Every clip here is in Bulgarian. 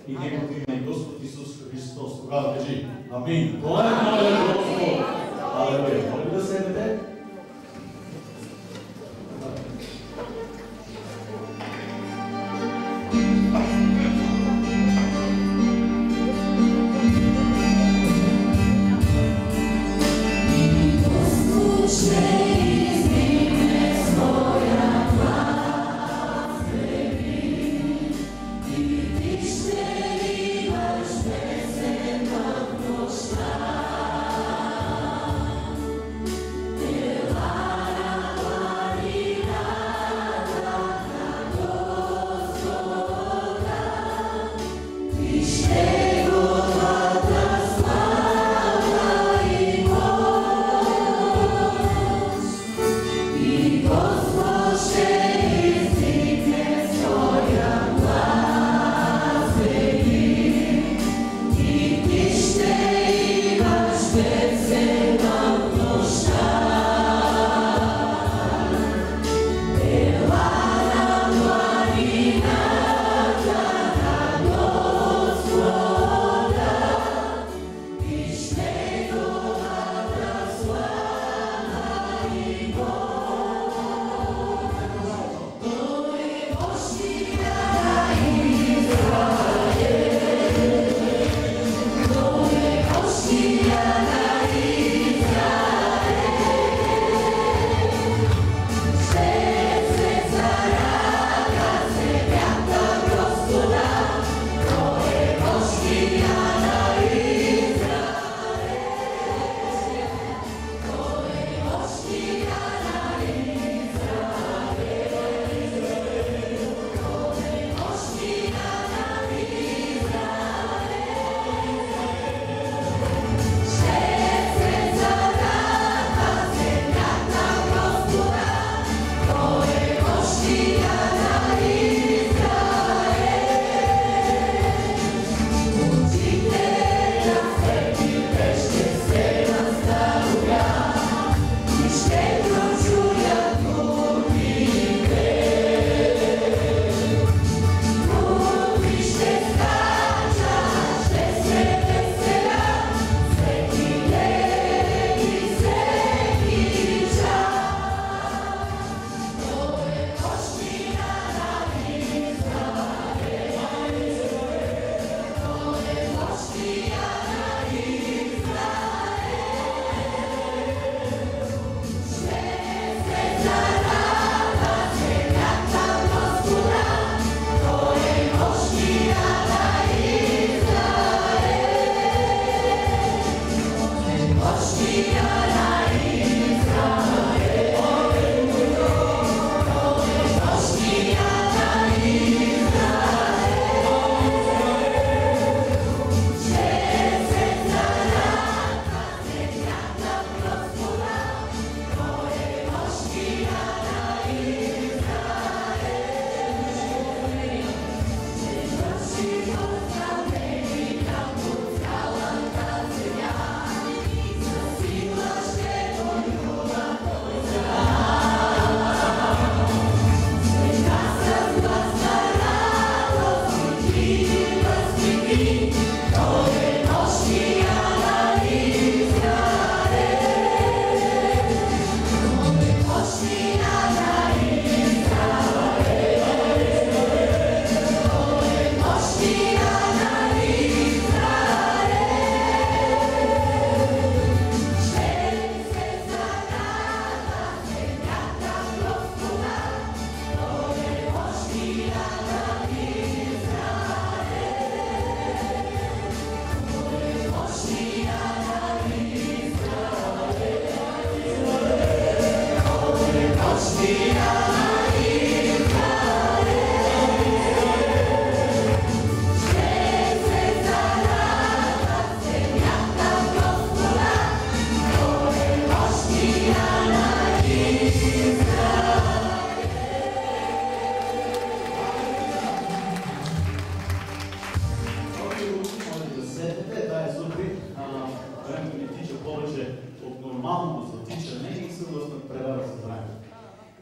и Неговото име е Господ Исус Христос. Тогава кажи амин. Това е моят Господ. Алелуя. Моля да седнете.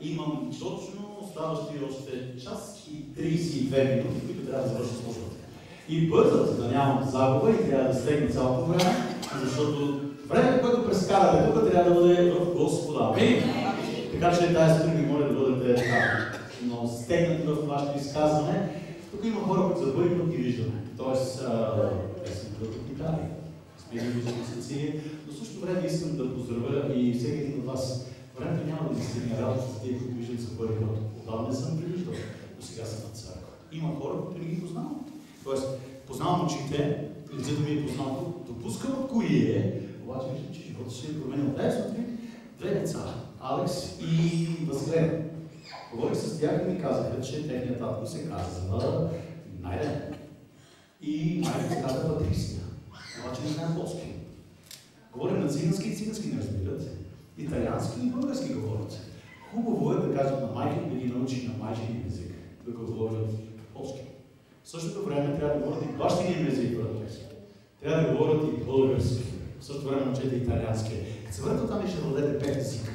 Имам точно оставащи още час и 32 минути, които трябва да завърша службата. И бързат, да нямам загуба и трябва да стегне цялото време, защото времето, което прескараме тук, трябва да бъде в Господа. Амин. Така че тази сутрин ви моля да бъдете така, но стегнати в вашето изказване. Тук има хора, които за първи път ги виждаме. Тоест, песен от Италия. Спираме музикаци, но също време искам да поздравя и всеки един от вас. Времето няма да ви стигне работа за тези, които виждат за първи път. Отдавна не съм привиждал, но сега съм на църква. Има хора, които не ги познавам. Тоест, познавам очите, лицето ми е познато, допускам от кои е, обаче виждам, че живота ще е променил. Дай сутрин две деца, Алекс и Възгледа. Говорих с тях и ми казаха, че техният татко се казва Найден. И майка се казва Патрисия. Обаче не знаят полски. Говорим на цигански и цигански не разбират. Италиански и български говорят. Хубаво е да кажат на майка да ги научи на майчиния език, да го говорят полски. В същото време трябва да говорят и бащиния език, братове. Трябва да говорят и български. В същото време учете италиански. Като се върнете там и ще владеете 5 езика.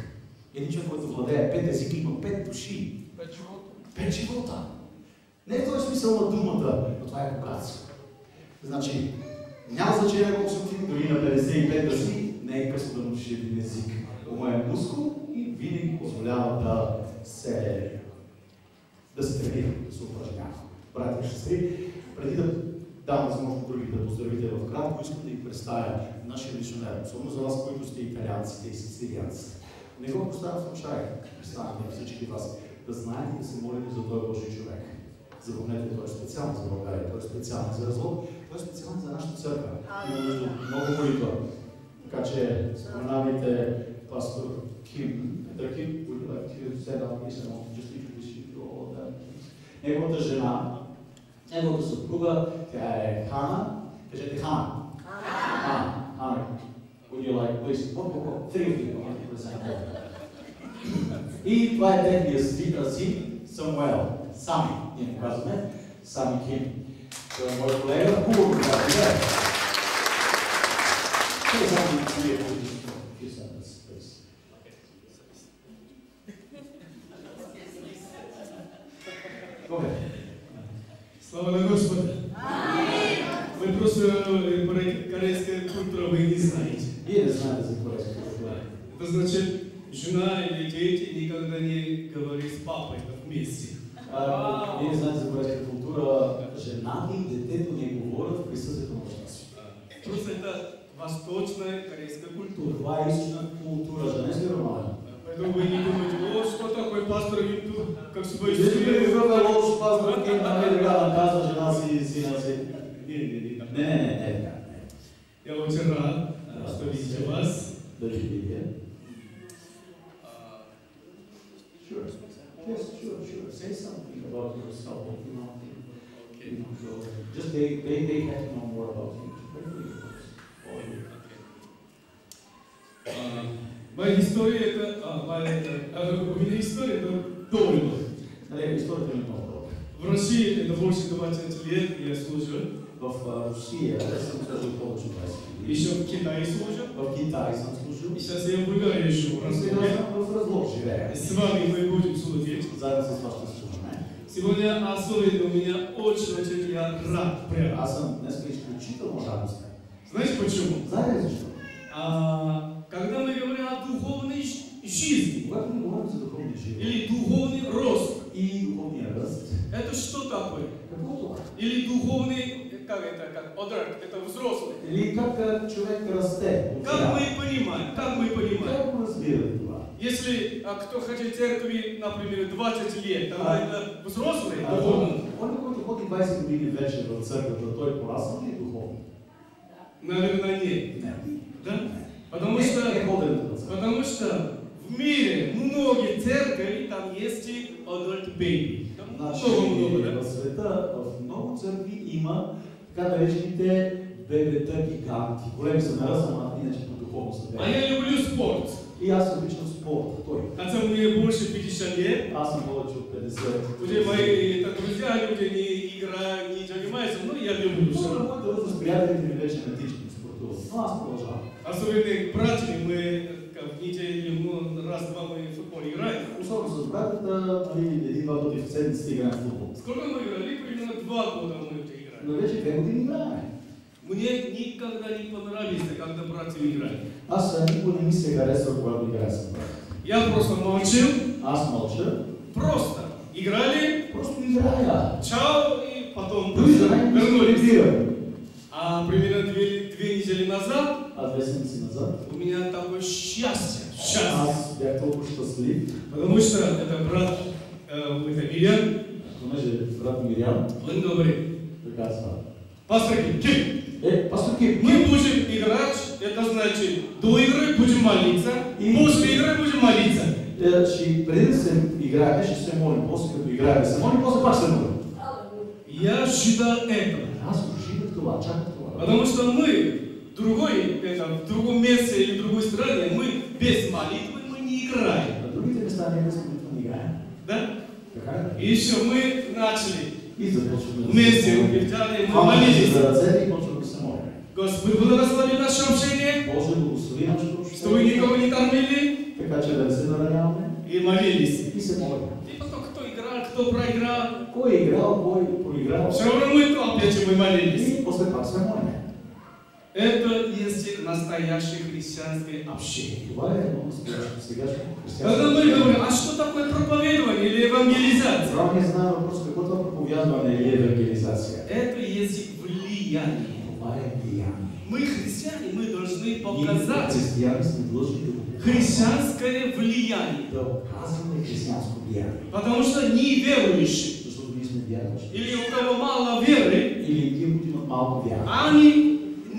Един човек, който владее 5 езика, има 5 души. 5 живота. Не е този смисъл на думата, но това е богатство. Значи, няма значение колко са ти, дори на 55 да си, не е късно да научиш един език. Ума е мускул и винаги позволява да се тренира, да се упражнява. Братя и сестри, преди да дам възможност другите да поздравите в кратко, искам да ви представя нашия мисионер, особено за вас, които сте италианците и сицилианците. Не го поставям в случай, представям на всички вас, да знаете и да се молите за този Божий човек. Запомнете, той е специален за България, той е специален за развод, той е специален за нашата църква. Има нужда много молитва. Така че споменавайте пастор Ким. Ким, would you like to set up this and just introduce you to all of that? Неговата жена, неговата съпруга, тя е Хана. Кажете Хана. Хана. Would you like, please? Three of you. И това е техния син, Самуел. Сами, ние му казваме, Сами Ким. Той е мой колега, хубаво да кажа. Say something to you for just a few seconds, please. Go ahead. Слава на Господа! Вы просто про корейскую культуру вы не знаете. Вие не знаете за корейската култура. Это значит, жена или дети никогда не говорят с папой вместе. Вие не знаете за корейската култура. Жена и детето не говорят в присъствието на баща си. Просто это восточная корейская культура. Това е източна култура, женеска романа. Поэтому вы не думаете, вот что такое пастор Винту, как с Вие ли какъв е лош пастор Ким, нали така да казва жена си и сина си? Не. Я очень рад, что видите вас. Да ви видя. Sure. Yes, sure. Say something about yourself. Okay. Just they have to know more about you. Моя история это, у меня история это довольно. Историята ми е много добра. В России это больше 20 лет я служил. В Русия съм служил повече 20 години. Еще в Китае служил. В Китай съм служил. И сейчас я в Bulгарии живу. В Разлог живея. С вами мы будем служить. Заедно с вас ще служим. Сегодня особенно у меня очень я рад. Прямо. Аз съм днес изключително радостен. Знаете почему? Знаете защо? Когда мы говорим о духовной жизни, Когато ми говорим за духовния живот или духовный рост, и духовния ръст, это что такое? какво това? Или духовный, как подряд, это взрослый. Или как човек расте? Как мы понимаем? Как го разбирате това? Если кто ходит в церкви, например, 20 лет, тогда это взрослый духовный? Он, който ходи 20 години вече в църквата, той пораснал ли духовно? Наверное, нет. Не. Да? Потому что в мире многие церкви, там есть и adult baby. Много, да? В света, в много църкви има така наречените бебета гиганти. Големи са на ръст, ама иначе по духовно са бебета. А я люблю спорт. И аз обичам спорт. Той. Хотя мне больше 50 лет. Аз съм повече от 50. Уже мои друзья, люди не играют, не занимаются, но я люблю все. Моите възраст приятелите ми вече не тичат спортуват, но аз продължавам. Особенно братья, мы в неделю, раз-два мы в футбол играем. Особено с братята, един-два пъти в седмицата играем в футбол. Сколько мы играли? Примерно 2 года мы это играли. Но вече 2 години играем. Мне никогда не понравилось, когда братья играли. Аз никога не ми се харесва, когато играя с брат. Я просто молчал. Аз мълча. Просто играли. Просто играя. Чао и потом Дори за мен вернулись. А примерно 2 недели назад. А 2 седмици назад. У меня такое счастье. Аз бях толкова щастлив. Потому что это брат, это Мирян. Понеже брат Мирян. Он говорит. Така казва. Пастор Ким. Пастор Ким. Мы будем играть, это значит, до игры будем молиться, после игры будем молиться. Че преди да се играе, ще се молим, после като играе да се молим, после пак се молим. Я ожидал этого. Аз ожидах това, чаках това. Потому что мы в другом месте или в другой стране, мы без молитвы мы не играем. На другите места ние без молитва не играем. Да? Така е? И еще мы начали. И започваме вместе убеждали, мы молились. за ръцете и почваме да се молим. Господь благослови наше общение. Боже, благослови нашето общение. Что вы никого не тормили. Така че да не се нараняваме. И молились. И се молим. И потом кто играл, кто проиграл. Кой е играл, кой проиграл. Все равно мы опять мы молились. И после пак се молим. Это есть настоящее христианское общение. Това е едно настоящо сегашно християнство. Когда мы говорим, а что такое проповедование или евангелизация? Трябва да знаем въпрос, какво това проповядване или евангелизация. Это есть влияние. Това е влияние. Мы христиане, мы должны показать християни сме длъжни да христианское влияние. да оказваме християнско влияние. Потому что неверующие Защото ние сме вярващи. или у кого мало веры, Или тие, които имат малко вяра. они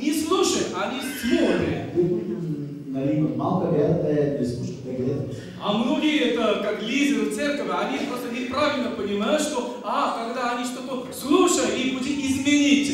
не слушают, они смотрят. Тие, които имат малка вяра, те не слушат, те гледат. А многие это как лидеры в церкви, они просто неправильно понимают, что когда они что-то слушают, их будет изменить.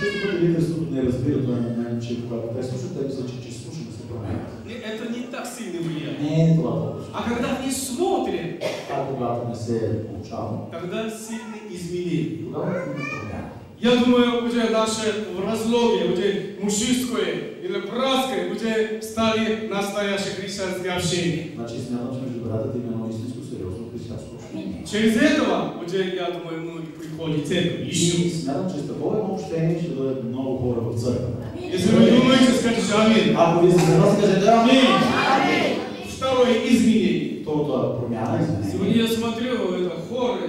Често пъти лидерството не разбира това момент, че когато те слушат, те мислят, че слушат да се променят. Это не так сильно влияет. Не е това толкова. А когда они смотрят, А когато не се получава, тогда сильные изменения. тогава има промяна. Я думаю, уже наше разлоги, уже мужское или братское, уже стали настоящее христианское общение. Значи смятам, че между братята има едно истинско сериозно християнско общение. Через этого уже, я думаю, многие приходят в церковь. И смятам, че с такова едно общение ще дойдат много хора в църква. Если вы думаете, скажите аминь. Ако ви се съгласите, кажете аминь. Второе изменение. Второто промяна, изменение. Сегодня я смотрю, это хоры,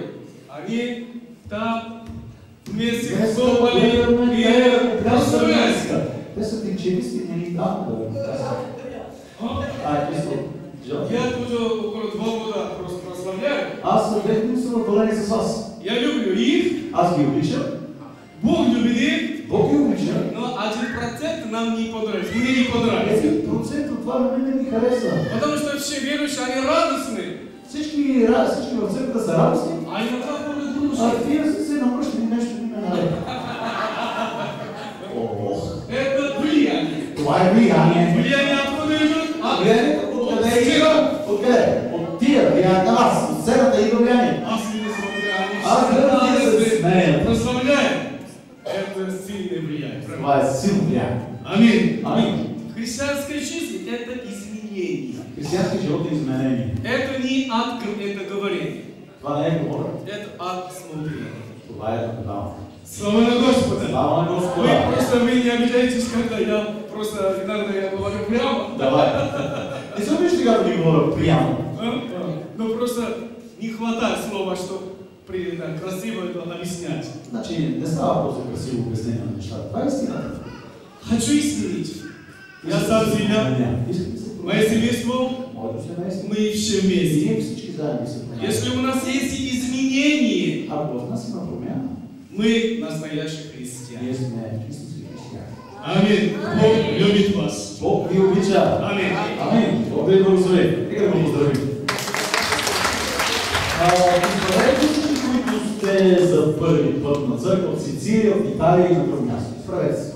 они там вместе хлопали и представляете. Те са тинчевисти, не ни там Я тут около 2 года просто прославляю. Аз съм 2 години съм отвалени с вас. Я люблю их. Аз ги обичам. Бог любит их. Бог ги обича. Но 1% нам не понравится. Мне не понравится. 1% от това на мен не ми хареса. Потому что все верующие, они радостные. Всички в църквата са радостни. А иногда ходят А грустные. тия са се намръщали нещо не ме наред. Это влияние. Това е влияние. Влияние откуда идет? Откъде идва? Откъде? От тия влияние на вас. От сцената идва влияние. Аз не смотря. Аз гледам тия се смеят. Прославляем. Это сильное влияние. Това е силно влияние. Аминь. Аминь. Христианская жизнь – это изменение. Християнски живот е изменение. Это не от это говорение. Това не е говора. Это от смотрения. Това е наблюдаване. Слава на Господа! Слава на Господа! Вы не обижаетесь, когда я просто иногда я говорю прямо. Давай. Не се обиждаш, когато ви говоря прямо. Но просто не хватает слова, чтобы красиво это объяснять. Значи не става въпрос за красиво обяснение на нещата. Това е истината. Хочу изменить. Я сам себя, мое семейство, Моето семейство. мы все вместе. Ние всички заедно се променяме. Если у нас есть изменения, Ако в нас има промяна, мы настоящие христиане. ние сме истински християни. Аминь. Бог любит вас. Бог ви обича. Аминь. Амин. Бог да ви благослови. Нека да го поздравим. Изправете всички, които сте за първи път на църква в Сицилия, в Италия и на друго място. Изправете се.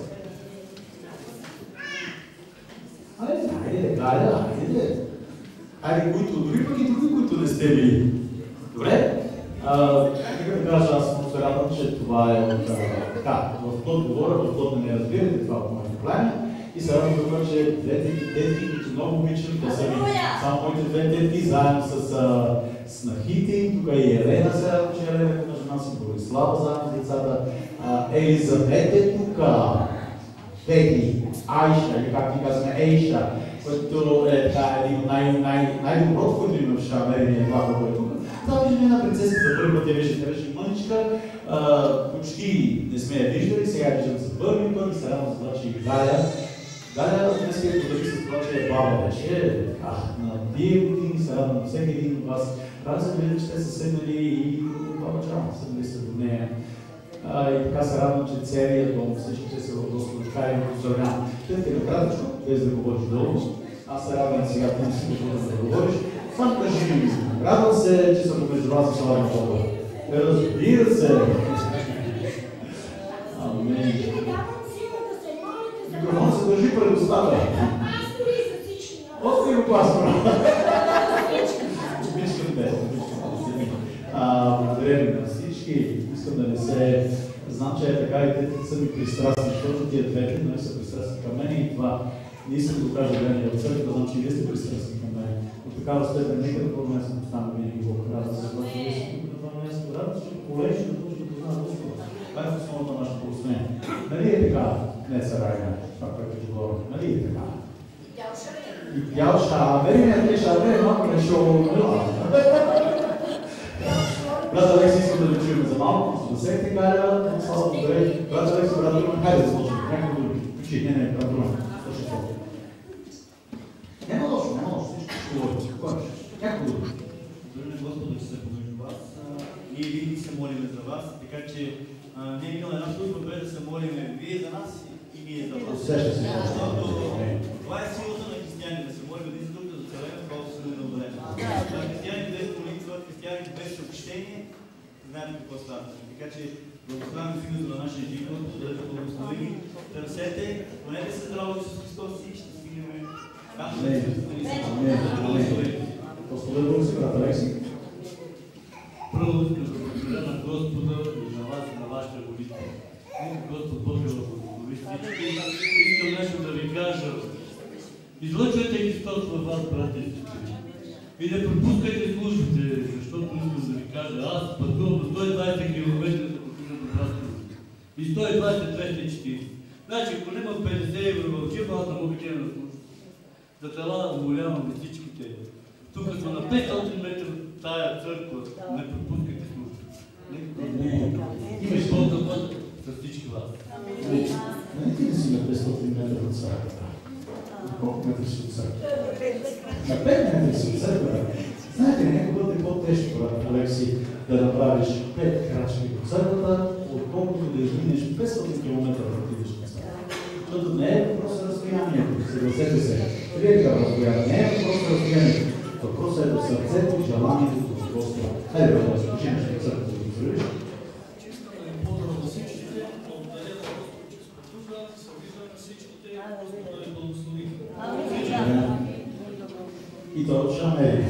Хайде, които, дори пък и други, които не сте били. Добре? Нека да кажа, аз много се радвам, че това е така. В плът говоря, в плът не разбирате това по моето плане. И се радвам това, че двете детки, които много обичам, те са ми само моите 2 детки, заедно с снахите им. Тук и Елена се радвам, че Елена е жена жена си, Борислава заедно с децата, Елизабет е тук, Пети, Айша, или как ни казваме, Ейша, който е един от най-доброто, който има в Америка, това, което е тук. Това виждаме една принцеска за първи път, тя беше мъничка, почти не сме я виждали, сега я виждам за първи път и се радвам за това, че и Галя днес е подари с това, че е баба вече. На тия години се радвам на всеки един от вас. Радвам се да видя, че те са седнали и баба Чао, седнали са до нея. И така се радвам, че целият дом, всичките са в Господа, така и го поздравявам. Те накратко, без да говориш дълго. Аз се радвам сега, ти не си да говориш. Само кажи ми, радвам се, че съм между вас и слава Бога. Разбира се! Амин. Микрофон се държи пред устата. От него пастора. Обичам те. Благодаря ви на всички. Искам да не се... Знам, че е така и те са ми пристрастни, защото тия двете не са пристрастни към мен и това не искам да го кажа гледане от църква, знам, че и вие сте пристрастни към мен. От такава степен, нека да по-днес остана винаги Бог. Радва се, защото вие сте тук на това място. Радва се, защото колежи да може да познава Господа. Това е в основата на нашето послание. Нали е така? Не са райна, това, което ще говорим. Нали е така? Идеал шавери, не шавери, малко не шоу. Брат Алекси, искам да ви чуем за малко. Засекте Галя, слава благодаря. Брат Алекси, брат Румен, хайде да слушаме. Някакво думи. Включи, не, брат Румен. Слушай това. Няма лошо, всичко ще говори. Някакво думи. Благодаря на Господа, че се помежду вас. Ние винаги се молиме за вас, така че не е имала една служба, без да се молиме вие за нас и ние за вас. Защото това е силата на християни, да се молим един за друг, да целеме това се не добре. Християни без молитва, християни без съобщение, знаете какво става. Така че благославяме в името на нашия живот, да благослови, търсете, понеже се здраво с Христос и ще стигнем там, да се Господа Бог си, брат Алекси. Първо искам да благодаря на Господа и на вас и на вашите молитви. Господ Бог да благослови всички. Искам нещо да ви кажа. Излъчвайте Христос във вас, брати и сестри. И не пропускайте службите, защото искам да ви кажа, аз пътувам до 120 км за да постигна добра служба. И 120-240. Значи, ако нема 50 евро в джиба, аз не мога да на служба. За това умолявам всичките. Тук сме на 500 метра тая църква, не пропускайте служба. Имаш Бог да бъде с всички вас. Не ти ли си на 500 метра от църквата? Колко метри си от църквата? На 5 метри си от църквата. Знаете ли, някой бъде по-тежко, брат Алекси, да направиш 5 крачки до църквата, отколкото да изминеш 500 км да отидеш на църквата. Защото не е въпрос за разстоянието, съгласете се. Вие така разстояние, не е въпрос за разстоянието. Въпросът е до сърцето, желанието до Господа. Хайде, да разпочнем, защото църквата да го здравиш. И то ще намери.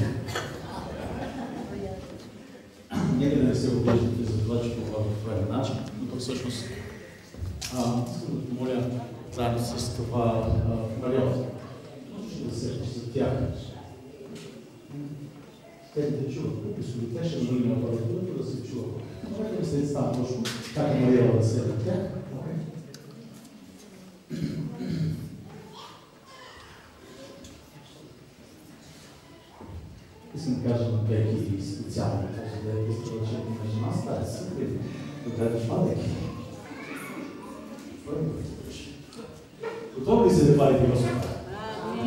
Нека да не се обиждате за това, че това в правилен начин, но пък всъщност искам да помоля заедно с това Мариот. Можеш да се за тях. Те да чуват, те ще дадат на апаратурата да се чува. Може да се става точно как е Мариот да се от тях. Искам да кажа на Пеки специално, за да е изтрува, че между нас тази съпри, да гледаш Падеки. Готови ли се да хвалите Господа?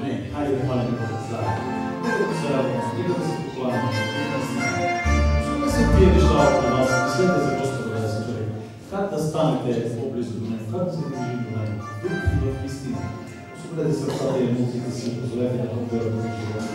Не, хайде да хвалим Господа заедно. Нека да се радваме, нека да се покланяме, защо да се тие неща от вас, мислете за Господа да се чури. Как да станете по-близо до Него, как да се движим до Него, дух и в истина. Освободете сърцата и емоциите си, позволете да повярвате в живота.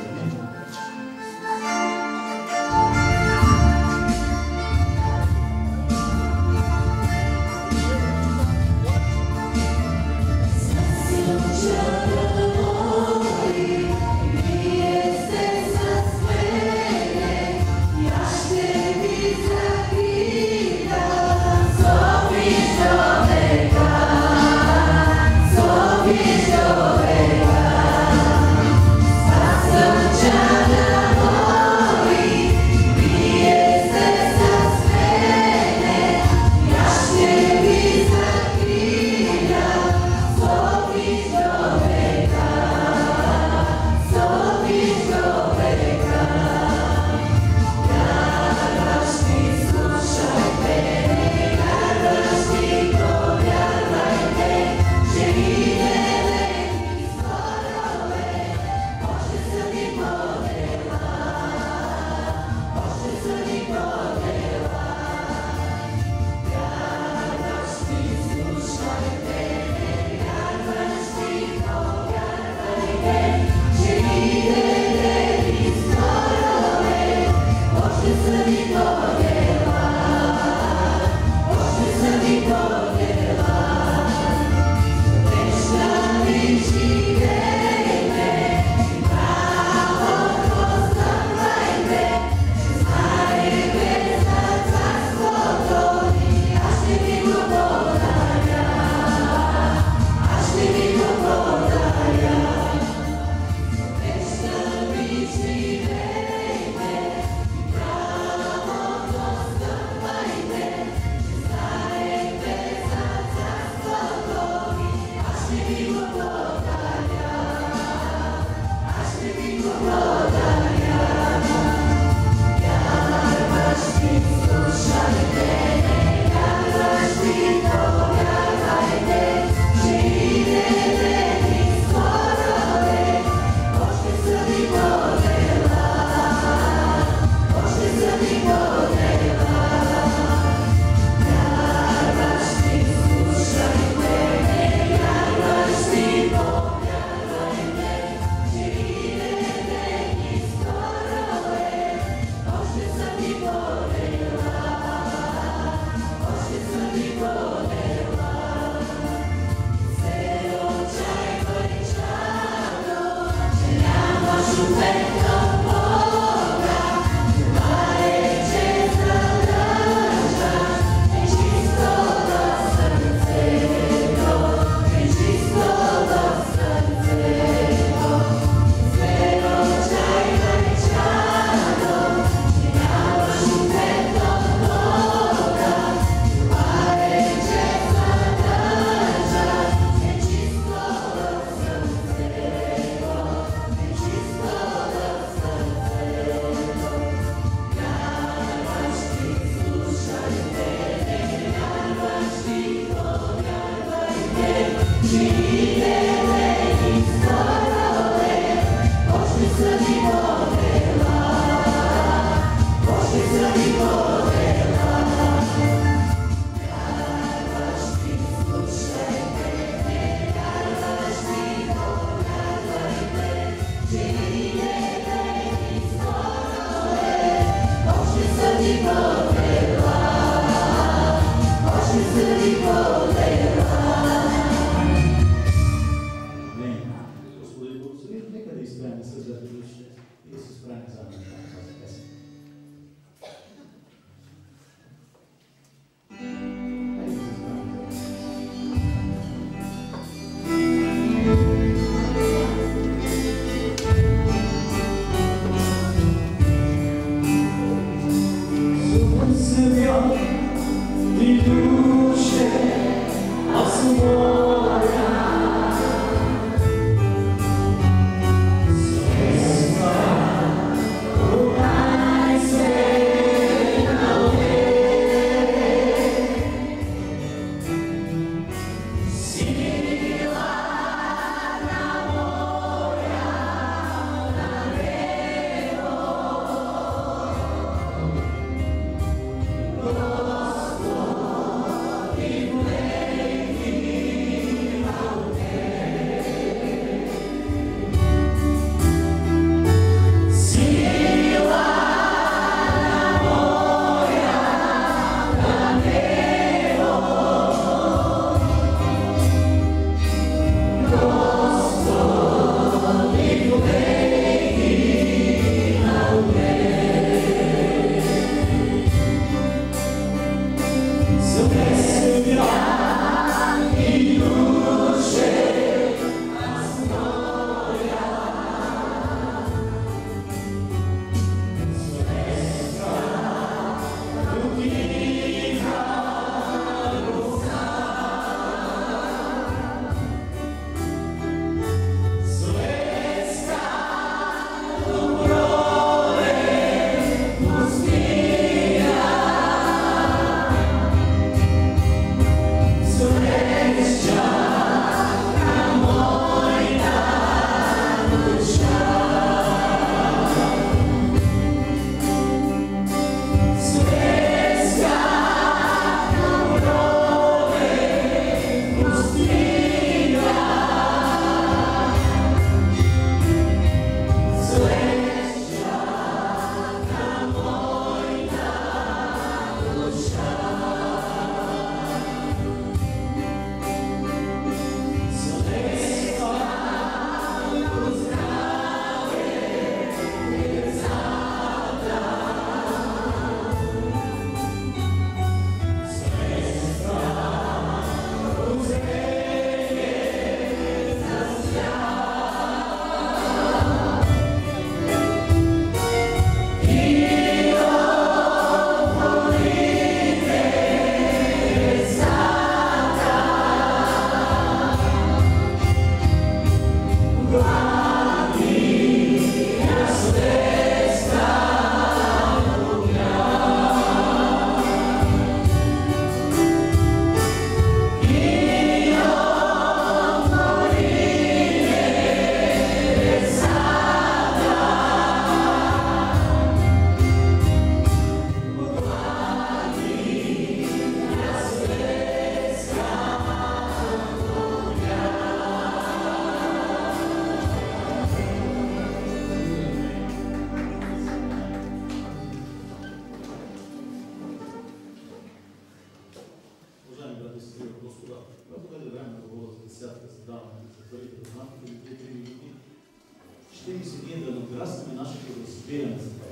ще ми се ние да израснем нашето разбиране за това.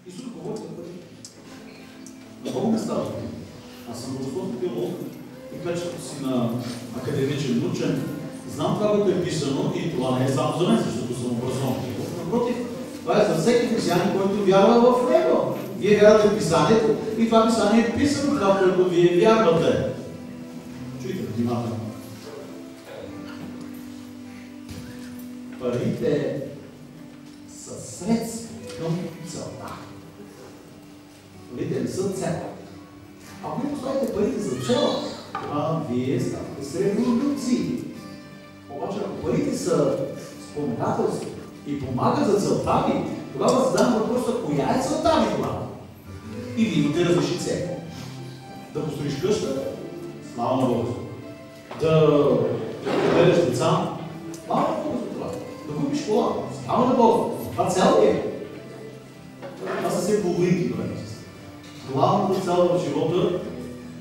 Исус говори за пари. На Бог не става. Аз съм богослов теолог и качеството си на академичен учен. Знам това, което е писано и това не е само за мен, защото съм образован. Напротив, това е за всеки християнин, който вярва в него. Вие вярвате в Писанието и това Писание е писано, това, което вие вярвате. Чуйте внимателно. Парите са средство към целта. Парите не са цел. Ако ви поставите парите за цел, вие ставате среднолюбци. Обаче, ако парите са спомагателство и помагат за целта ви, тогава задам въпроса, коя е целта ви това? И вие имате различни цели. Да построиш къща, слава на Бога. Да гледаш деца, слава на Бога за това. Да купиш кола, слава на Бога. Това цел е. Това са все половинки, братя. Главната цел в живота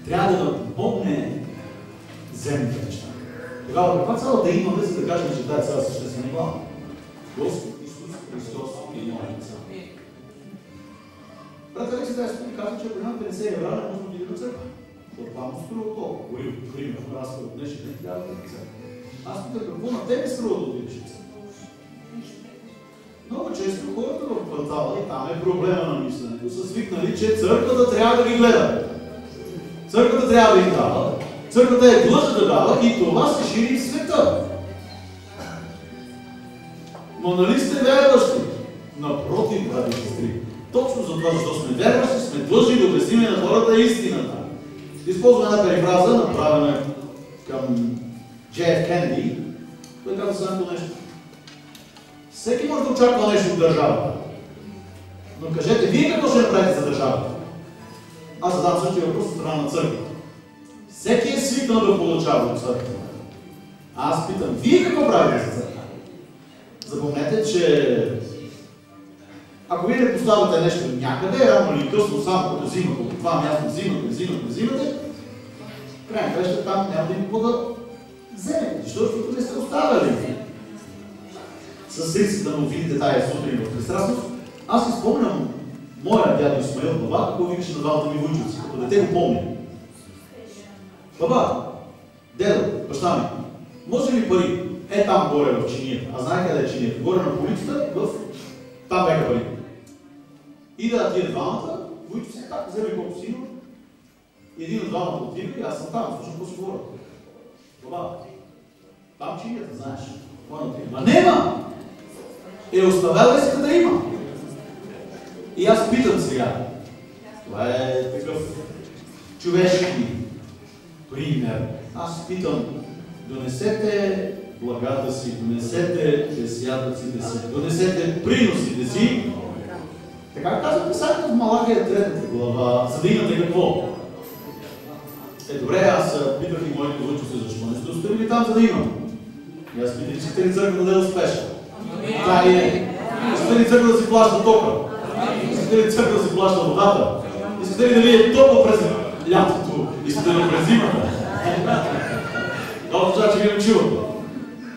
трябва да помогне земните неща. Тогава каква цел да имаме, за да кажем, че тази цел е съществена и главна? Господ Исус Христос е моята цел. Брат Алекси Дайскони казва, че ако няма 50 евра, не може да отиде на църква. Защото това му струва толкова. Примерно, аз от днешния ден трябва да отиде на църква. Аз питам, какво на тебе струва да отидеш на църква? Много често хората в квартала, и там е проблема на мисленето, са свикнали, че църквата трябва да ги гледа. Църквата трябва да им дава. Църквата е длъжна да дава и това се шири в света. Но нали сте вярващи? Напротив, брати и сестри. Точно за това, защото сме вярващи, сме длъжни да обясним на хората истината. Използвам една перифраза, направена към Джеф Кенеди. Той казва следното нещо. Всеки може да очаква нещо от държавата. Но кажете, вие какво ще направите за държавата? Аз задам същия въпрос от страна на църквата. Всеки е свикнал да получава от църквата. Аз питам, вие какво правите за църквата? Запомнете, че ако вие не поставяте нещо някъде, рано или късно, само като взимате от това място, взимате, крайна краща там няма да им какво да вземете, защото не сте оставали. С рицата му видите тая сутрин в пристрастност, аз си спомням моя дядо Исмаил баба, какво викаше на двамата ми вуйчици, като дете го помня. Баба, дедо, баща ми, може ли пари? Е там горе в чинията. А знае къде е чинията? Горе на полицията, там бяха пари. И да тия двамата, които си така, вземе колко си има. Един от двамата отива и аз съм там, слушам какво си говоря. Баба, там чинията, знаеш. Ма нема! Оставял ли си да има? И аз питам сега. Това е такъв човешки пример. Аз питам, донесете благата си, донесете десятъците си, донесете приносите си. Така казва Писанието в Малахия 3 глава, за да имате какво? Добре, аз питах и моите вълчици, защо не сте оставили там, за да имам? И аз питах, искате ли църква да е успешна? Да и не. Искате ли църква да си плаща тока? Искате ли църква да си плаща водата? Искате ли да ви е топло през лятото? Искате ли през зимата? Това означава, че ви не чувате.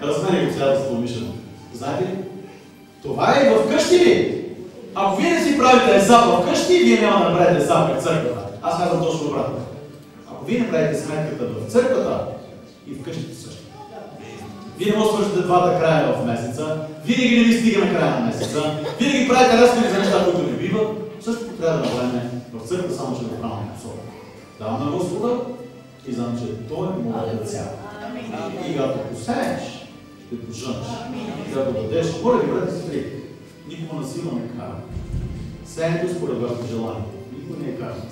Размери го сега да сте умишлено. Знаете ли? Това е в къщи ли? Ако вие не си правите есап в къщи, вие няма да направите есап пред църквата. Аз казвам точно обратно. Ако вие не правите сметката в църквата и в къщите също. Вие не може да свършите двата края в месеца, винаги не ви стигаме края на месеца, винаги правите разходи за неща, които не биват, същото трябва да направим в църква, само че да правим посока. Давам на Господа и знам, че Той е моята цял. И когато посееш, ще пожънеш. И когато дадеш, моля ви, брати и сестри, никога на сила не кара. Сеенето според вашето желание. Никога не е каран.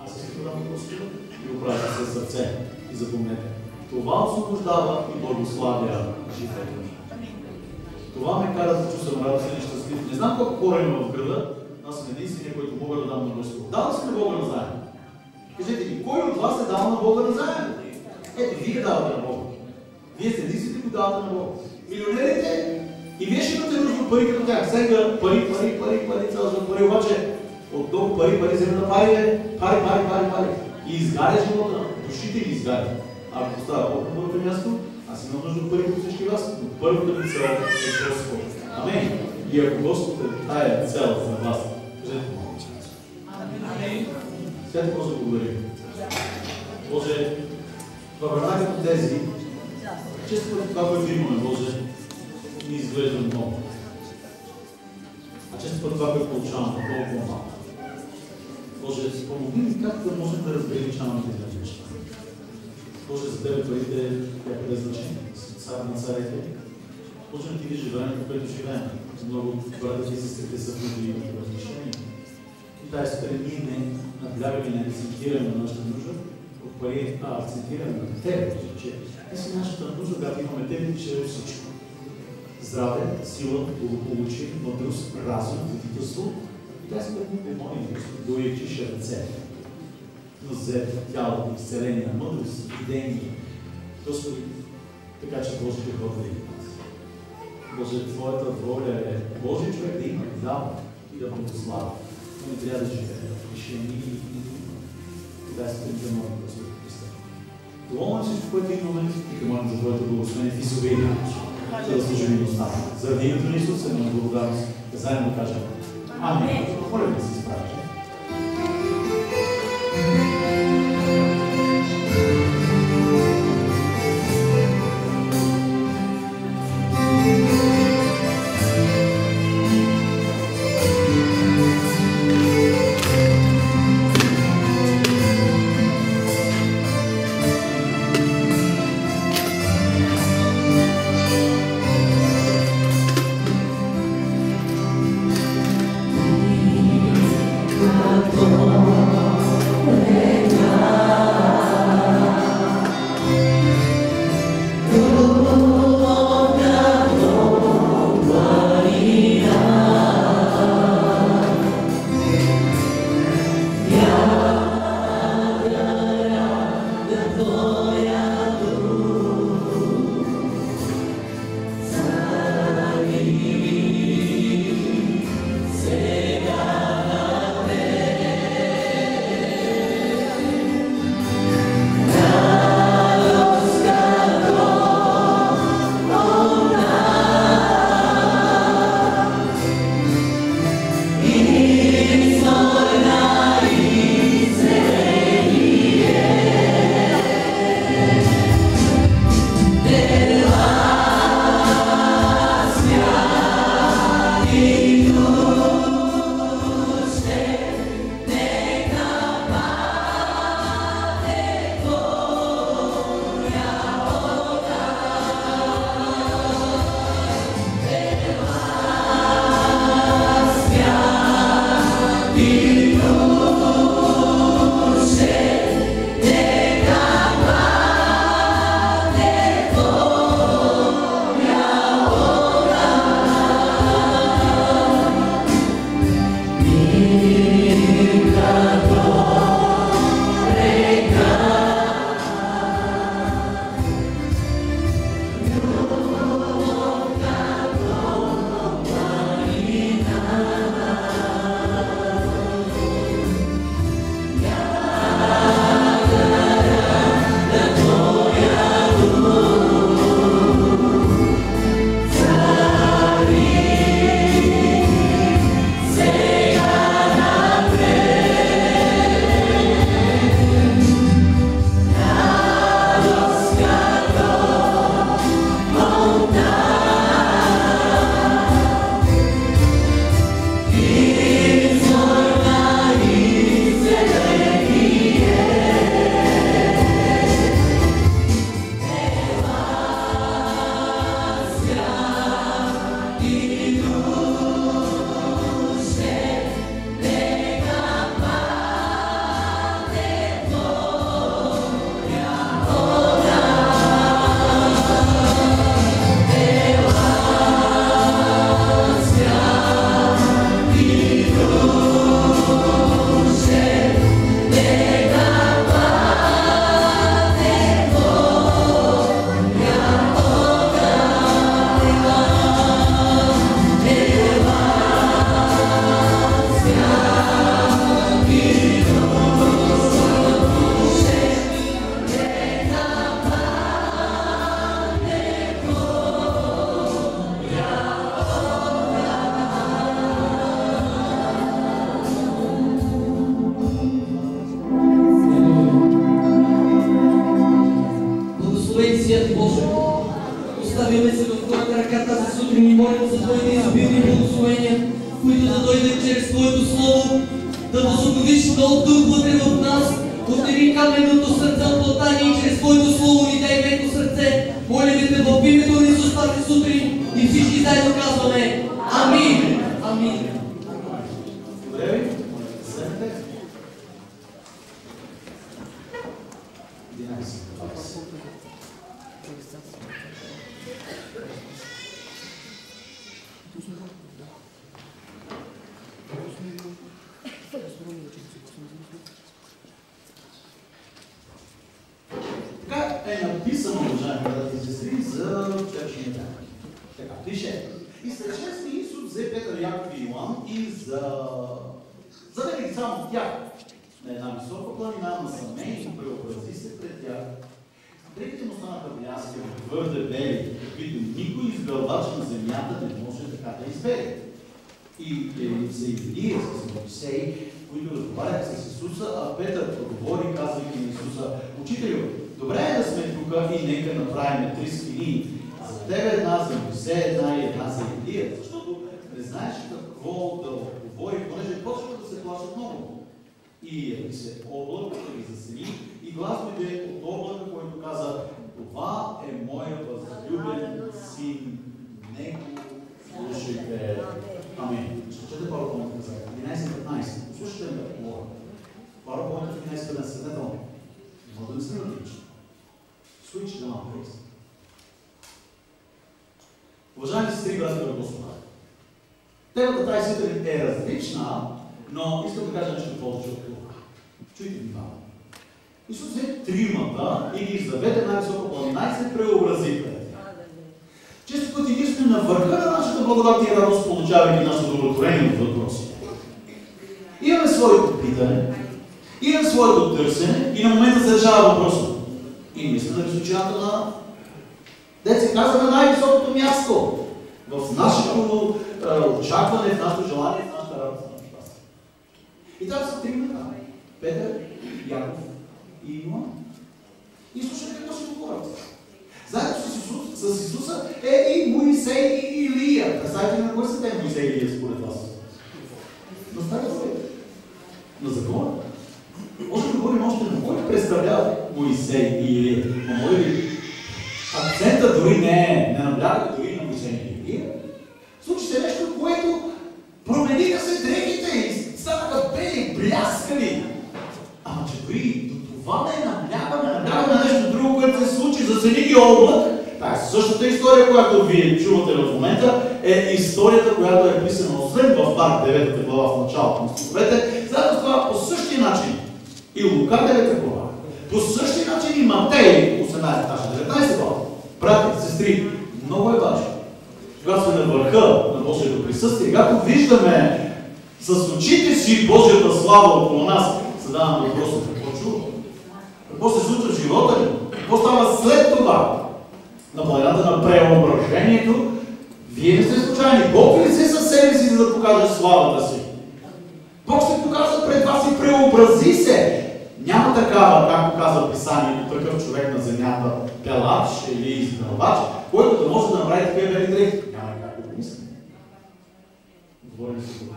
Аз искам да дам на Господа и го правя със сърце. И запомнете. Това освобождава и благославя живота ми. Това ме кара да чувствам радостен и щастлив. Не знам колко хора има в града, аз съм единствения, който мога да дам на Господа. Дава се на Бога на заем. Кажете ми, кой от вас е дал на Бога на заем? Ето, вие давате на Бога. Вие сте единствените, които давате на Бога. Милионерите, и вие ще имате нужда пари като тях. Сега пари, цял живот пари, обаче от много пари, земята пари. И изгаря живота, душите ги изгаря. Ако става Бог на първото място, аз имам нужда от пари от всички вас, но първата ми цел е Господ. Амин. И ако Господ е тая цел за вас, кажете Амин. Святи Боже, благодаря. Боже, във времена като тези, често това, което имаме, Боже, ни изглежда много. А често това, което получаваме, толкова малко. Боже, помогни ми как да можем да разграничаваме тези неща. Боже, за Тебе парите някъде значение, цар на царете. Боже, Ти вижда времето, в което живеем. Много братите и сестрите са в и разрешение. И тази сутрин ние не наблягаме, не акцентираме на нашата нужда, от пари, акцентираме на Тебе, че си нашата нужда, когато имаме Тебе, ще е всичко. Здраве, сила, благополучие, мъдрост, разум, водителство. И тази сутрин не помолим, да уякчиш ръце. Но за тяло, изцеление, мъдрост, видение. Господи, така че Боже да ходи и нас. Боже, Твоята воля е Божий човек да има, да дава и да благославя. Но не трябва да живее в лишение и да се да молим Господи Христа. Доволно всичко, което имаме, и да молим за Твоето благословение в Исус и за да служим и остава. Заради името на Исус, на благодарност, да заедно да кажем Амин. Моля да се изправиш. молим за Твоите изобилни благословения, които да дойдат чрез Твоето Слово, да възобновиш нов дух вътре в нас, отнеми каменното сърце от плътта ни и чрез Твоето Слово ни дай меко сърце. Молим Те в името на Исус тази сутрин и всички заедно казваме Амин! Амин! Добре ви? Седнете. 11:20. Така е написано, уважаеми брати и сестри, за вчерашния ден. Така, пише. И след 6 дни Исус взе Петър, Яков и Йоан и заведе ги само от тях на една висока планина, насаме и преобрази се пред тях. Дрехите му станаха бляскави, твърде бели, каквито никой избелвач на земята не може така да избере. И се Илия с Моисей, които разговаряха с Исуса, а Петър проговори, казвайки на Исуса: Учителю, добре е да сме тук и нека направим 3 скинии. За тебе една, за Моисей една и една за Илия, защото не знаеш какво да говори, понеже почва да се плашат много. И се облак ще ги засени и глас дойде от облака, който каза: това е моя възлюбен син, него слушайте. Амин. Ще чете PowerPoint каза. 11:15. Послушайте ме да говоря. PowerPoint в 11:15. Седнете ме. Може да не се различа. Switch the mouth, please. Уважаеми сестри, брати и Господа, темата тази сутрин е различна, но искам да кажа нещо повече от това. Чуйте внимателно. Исус взе тримата и ги заведе най-висока планина и се преобрази пред тях. Често пъти ние сме на върха на нашата благодат и радост, получавайки нашето удовлетворение от въпроси. Имаме своето питане, имаме своето търсене и на момента се решава въпроса. И ние сме на височината на, деца казваме, най-високото място в нашето очакване, в нашето желание, в нашата радост, в нашата щастие. И там са тримата: Петър, Яков и Йоан. И слушайте какво ще говорят. Заедно с Исуса е и Моисей и Илия. Представете на кой са те Моисей и Илия според вас? На Стария Завет. На закона. Може да говорим още на кой представлява Моисей и Илия. Но може ли акцента дори не набляга дори на Моисей и Илия. Случи се нещо, което промениха се дрехите и станаха бели, бляскави. Ама че дори до това не наблягаме на нещо друго, което се случи, засени ги облак. Това е същата история, която вие чувате в момента, е историята, която е писана освен в Марк 9 глава в началото на стиховете, заедно с това по същия начин и Лука 9 глава, по същия начин и Матей 18-19 глава. Брати, сестри, много е важно. Когато сме на върха на Божието присъствие, когато виждаме с очите си Божията слава около нас, задаваме въпроса: какво чува? Какво се случва в живота ни? Какво става след това? На планината на преображението, вие не сте случайни. Бог ли се със себе си, за да покаже славата си? Бог се показва пред вас и преобрази се. Няма такава, както казва Писанието, такъв човек на земята, пелач или избелвач, който да може да направи такива бели дрехи. Няма как да го мисля. Говорим си това.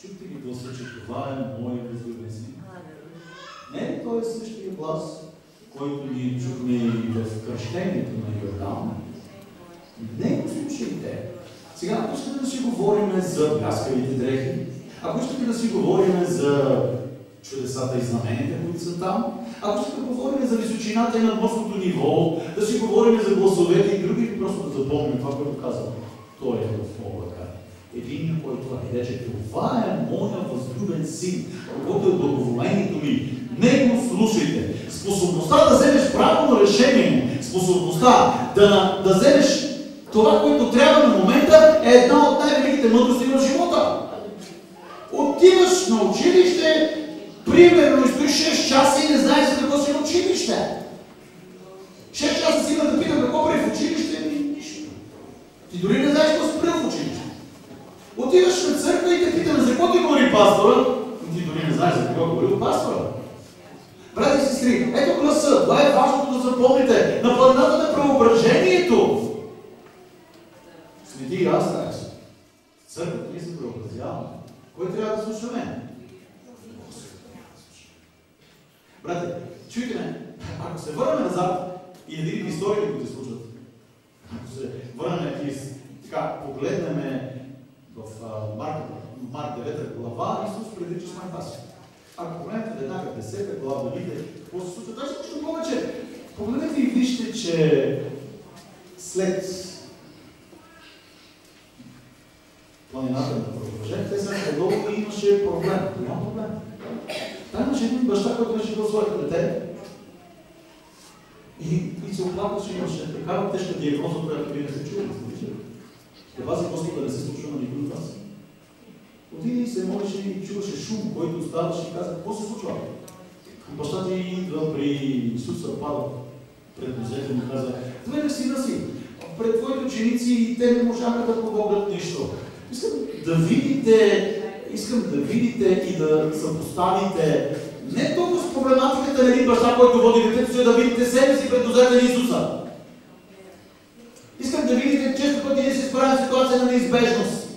Чухте ли гласа, че това е моя възлюбен син? Не е той същия глас, който ние чухме и в кръщението на Йордан. Не го слушайте. Сега, ако искате да си говорим за бляскавите дрехи, ако искате да си говорим за чудесата и знаменията, които са там, ако искате да говорим за височината и надморското ниво, да си говорим за гласовете и други, просто да запомним това, което казвам. Той е в облака. Един, който рече: това е моя възлюбен син, който е благоволението ми. Не го слушайте. Способността да вземеш правилно решение, способността да вземеш това, което трябва на момента, е една от най-великите мъдрости в живота. Отиваш на училище, примерно стоиш 6 часа и не знаеш за какво си на училище. 6 часа си има да питам какво прави в училище, нищо. Ти дори не знаеш какво си правил в училище. Отиваш на църква и те питаме за какво ти говори пастора, ти дори не знаеш за какво говори пастора. Брати и сестри, ето гласа, това е важното да запомните. На планината на преображението Свети ти и аз трябва да слушаме. Църквата ни се преобразява. Кой трябва да слушаме? Брате, чуйте ме, ако се върнем назад и да видим историите, които се случват, ако се върнем и така погледнем в Марк 9 глава, Исус предрича смъртта си. Ако погледнете веднага 10 глава, да видите какво се случва, даже нещо повече. Погледнете и вижте, че след планината на Преображение, те след надолу имаше проблем. Няма проблем. Там имаше един баща, който беше бил своето дете и се оплакваше, имаше такава тежка диагноза, която вие не се чували. Това за Господа да не се случва на никой от вас. Отиде и се молеше и чуваше шум, който ставаше и каза, какво се случва? Баща ти идва при Исуса, пада пред нозете му каза, гледай сина си, пред твоите ученици и те не можаха да помогнат нищо. Искам да видите и да съпоставите не толкова с проблематиката на един баща, който води детето си, да видите себе си пред нозете на Исуса. Искам да видите, често пъти ние се изправим в ситуация на неизбежност.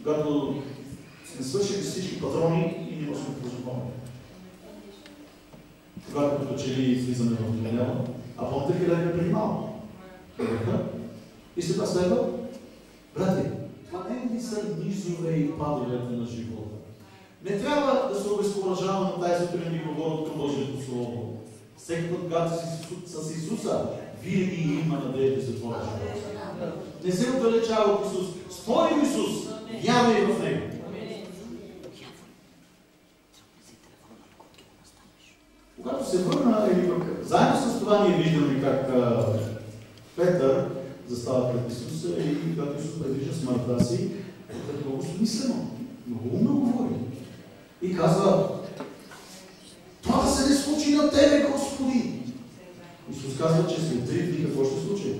Когато сме свършили всички патрони и не можем да пожелаваме. Когато като че ли влизаме в тунела, а помните къде е преди малко? И след това следва, брате, това не са низове и падовете на живота. Не трябва да се обезкуражаваме на тази сутрин да говоря от Божието Слово. Всеки път, когато с Исуса, винаги има надежда за твоя живот. Не се отдалечава от Исус. Спори Исус, вярвай в Него. Когато се върна, заедно с това ние виждаме как Петър застава пред Исуса и когато Исус предвижда смъртта си, е много смислено, много умно говори. И казва, това да се не случи на тебе, Господи. Исус казва, че след 3 дни какво ще случи?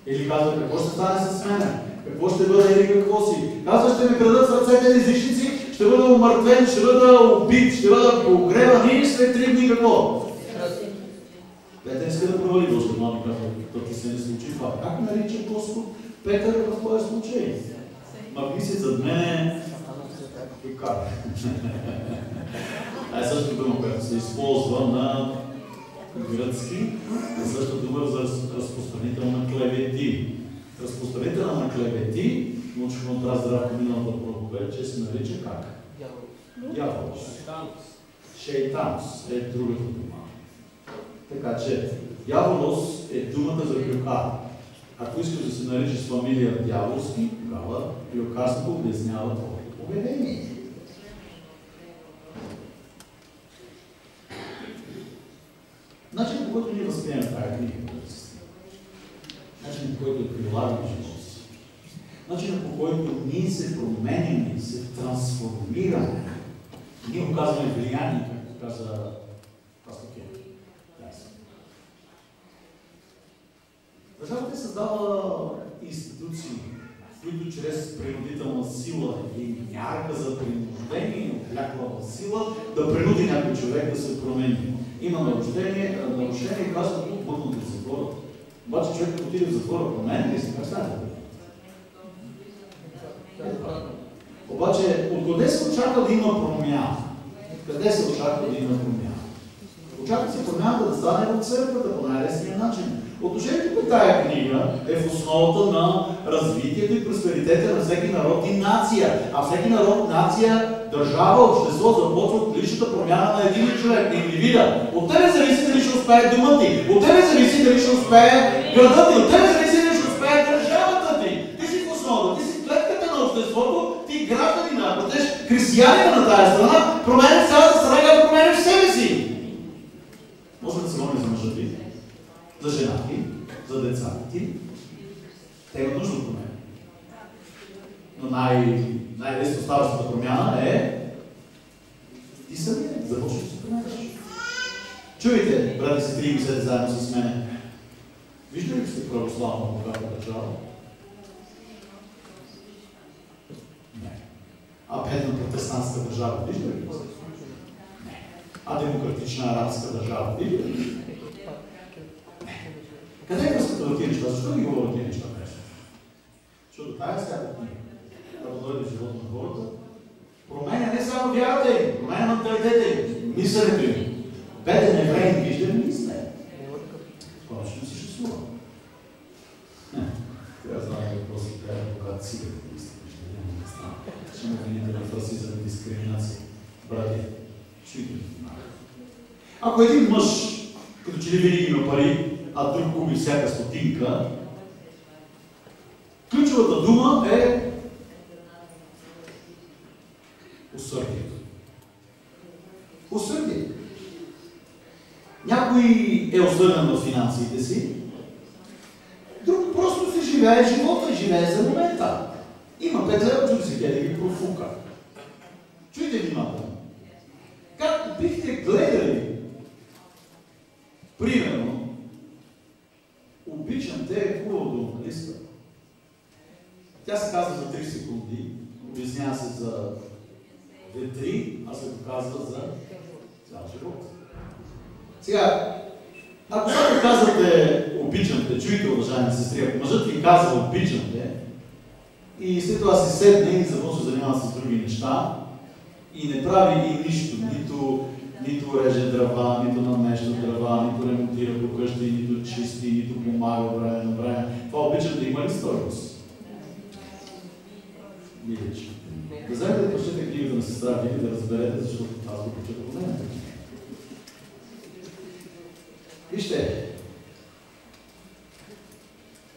Или казва, какво ще стане с мен? Какво ще бъде или какво си? Казва, ще ми предадат в ръцете на езичници, ще бъда умъртвен, ще бъда убит, ще бъда погребан и след 3 дни какво? Петър иска да провали още малко, като ти се не случи това. Как нарича Господ Петър в този случай? Ма мисли зад мене и как? Това е същата дума, която се използва на гръцки, е същата дума за разпространител на клевети. Разпространител на клевети, научихме от Раздрав миналата проповед, че се нарича как? Дяволос. Шейтанос е другата дума. Така че, дяволос е думата за клюкар. Ако искаш да се наричаш с фамилия дяволски, тогава клюкарство обяснява твоето поведение. Начинът, по който ние възприемаме тази книга, начинът, по който прилагаме живота си, начинът, по който ние се променяме, се трансформираме, ние оказваме влияние, както каза пастор Кенки. Държавата е създала институции, които чрез принудителна сила и мярка за принуждение, някаква сила, да принуди някой човек да се промени. Има нарушение и казва, тук бъднат в затвора. Обаче човек, като отиде в затвора, променя ли си? Как стане? Обаче, откъде се очаква да има промяна? Къде се очаква да има промяна? Очаква се промяната да стане от църквата по най-лесния начин. Отношението към тая книга е в основата на развитието и просперитета на всеки народ и нация. А всеки народ, нация, държава, общество започва от личната промяна на един човек, на индивида. От тебе зависи дали ще успее дома ти. От тебе зависи дали ще успее града ти. От тебе зависи дали ще успее държавата ти. Ти си в основа, ти си клетката на обществото, ти гражданина. Ако бъдеш християнина на тази страна, променяш цялата страна, когато променяш себе си. Може да се говори за мъжа ти, за жена ти, за децата ти. Те имат нужда от промяна. Но най-лесно ставащата промяна е ти самия, започваш да се променяш. Чуйте, брати си, 3 мисля заедно с мене. Виждали ли сте православна богата държава? Не. А бедна протестантска държава? Виждали ли сте? Не. А демократична арабска държава? Виждали ли сте? Не. Къде е връзката в тези неща? Защо ги говорят тези неща? тая свята книга, да дойде в живота на хората, променя не само вярата им, променя менталитета им, мисленето им. Беден еврей вижда и мисля. Конечно си чувствува. Трябва да знае въпроси, трябва когато си да истиниш, да не стане. Ще му вините на расизъм и дискриминация. Братя, чуйте внимание. Ако един мъж, като че ли винаги има пари, а друг губи всяка стотинка, ключовата дума е усърдие. Усърдие. Някой е осъден в финансите си, друг просто си живее живота и живее за момента. Има 5 лева, чуди си да ги профука. Чуйте внимателно. Как бихте гледали, примерно, обичам те е хубава дума, нали сте? Тя се казва за 3 секунди, обяснява се за 2-3, а се го казва за цял живот. Сега, ако само казвате обичам те, чуйте, уважаеми сестри, ако мъжът ви казва обичам те, и след това се седне и започва да занимава с други неща и не прави и нищо, нито реже дрова, нито намеща дрова, нито ремонтира по къща, нито чисти, нито помага време на време. Това обичам да има ли стойност? Миличи. Да знаете да прочете книгата на сестра Вили, да разберете, защото аз го прочета по мен. Вижте,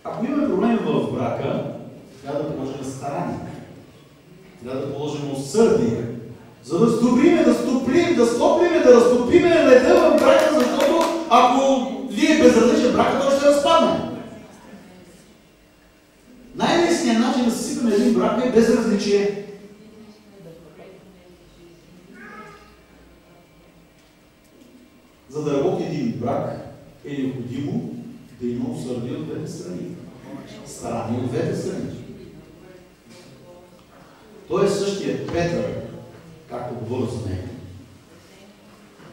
ако имаме проблеми в брака, трябва да положим старание. Трябва да положим усърдие, за да сдобриме, да разтопиме леда в брака, защото ако вие безразличен брак, той ще разпадне. Най-лесният начин да съсипем един брак е безразличие. За да работи един брак е необходимо да има усърдие от двете страни. Старание от двете страни. Той е същия Петър, както говоря за него.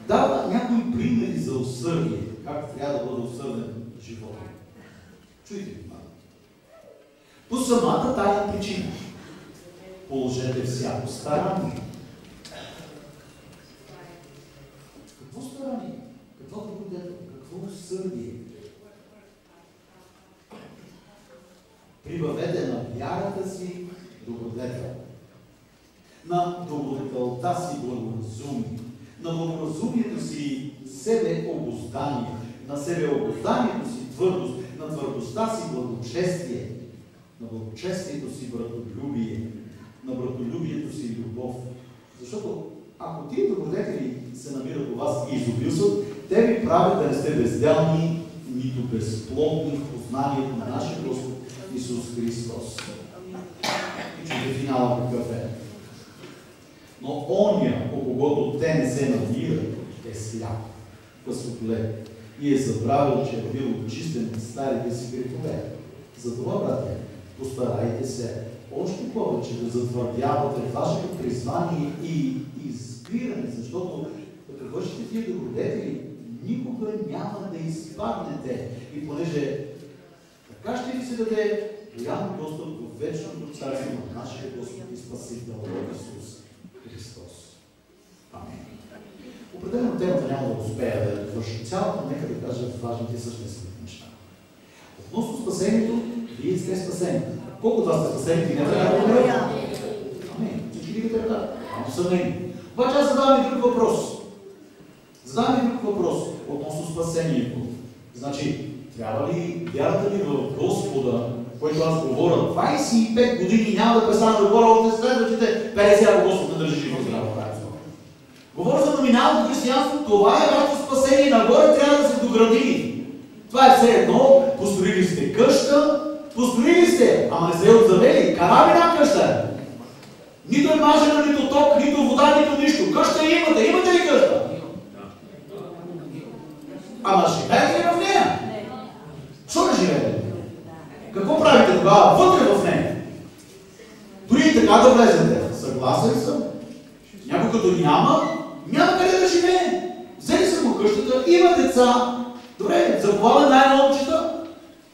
Дава някои примери за усърдие, как трябва да бъде усърден живота. Чуйте това. По самата тая причина положете всяко старание. Какво старание? Какво добродетел? Какво усърдие? Прибавете на вярата си добродетел. На добродетелта си благоразумие. На благоразумието си себеобуздание. На себеобузданието си твърдост. На твърдостта си благочестие. На благочестието си братолюбие. На братолюбието си любов. Защото ако тия добродетели се намират у вас и изобилстват, те ви правят да не сте безделни, нито безплодни в познанието на нашия Господ Исус Христос. И чуйте финала какъв е. Но оня, по когото те не се намират, е сляп, късоглед и е забравил, че е бил очистен от старите си грехове. Затова, брате, постарайте се още повече да затвърдявате вашето призвание и избиране, защото като вършите тия добродетели, никога няма да изпаднете. И понеже така ще ви се даде голям достъп до вечното царство на нашия Господ и Спасител Исус Христос. Амин. Определено темата няма да успея да върши цялото, нека да кажа важните и съществени неща. Относно спасението, вие сте спасени. Колко от вас сте спасени, ви не трябва да бъдете? Амин. Всички дигате ръка. Няма съмнение. Обаче аз задавам и друг въпрос. Относно спасението. Значи, трябва ли вярата ви в Господа, който аз говоря 25 години, няма да престана да говоря от следващите 50, ако Господ не държи живо здраво. Говоря за номиналното християнство, това е вашето спасение, нагоре трябва да се догради. Това е все едно, построили сте къща, ама не сте отзавели, карабина къща. Нито е мажена, нито ток, нито вода, нито нищо. Къща имате ли къща? Ама живеете ли в нея? Защо не живеете? Какво правите тогава? Вътре в нея. Дори и така да влезете. Съгласен съм. Някой като няма къде да живее. Взели са му къщата, има деца. Добре, заповава най-момчета.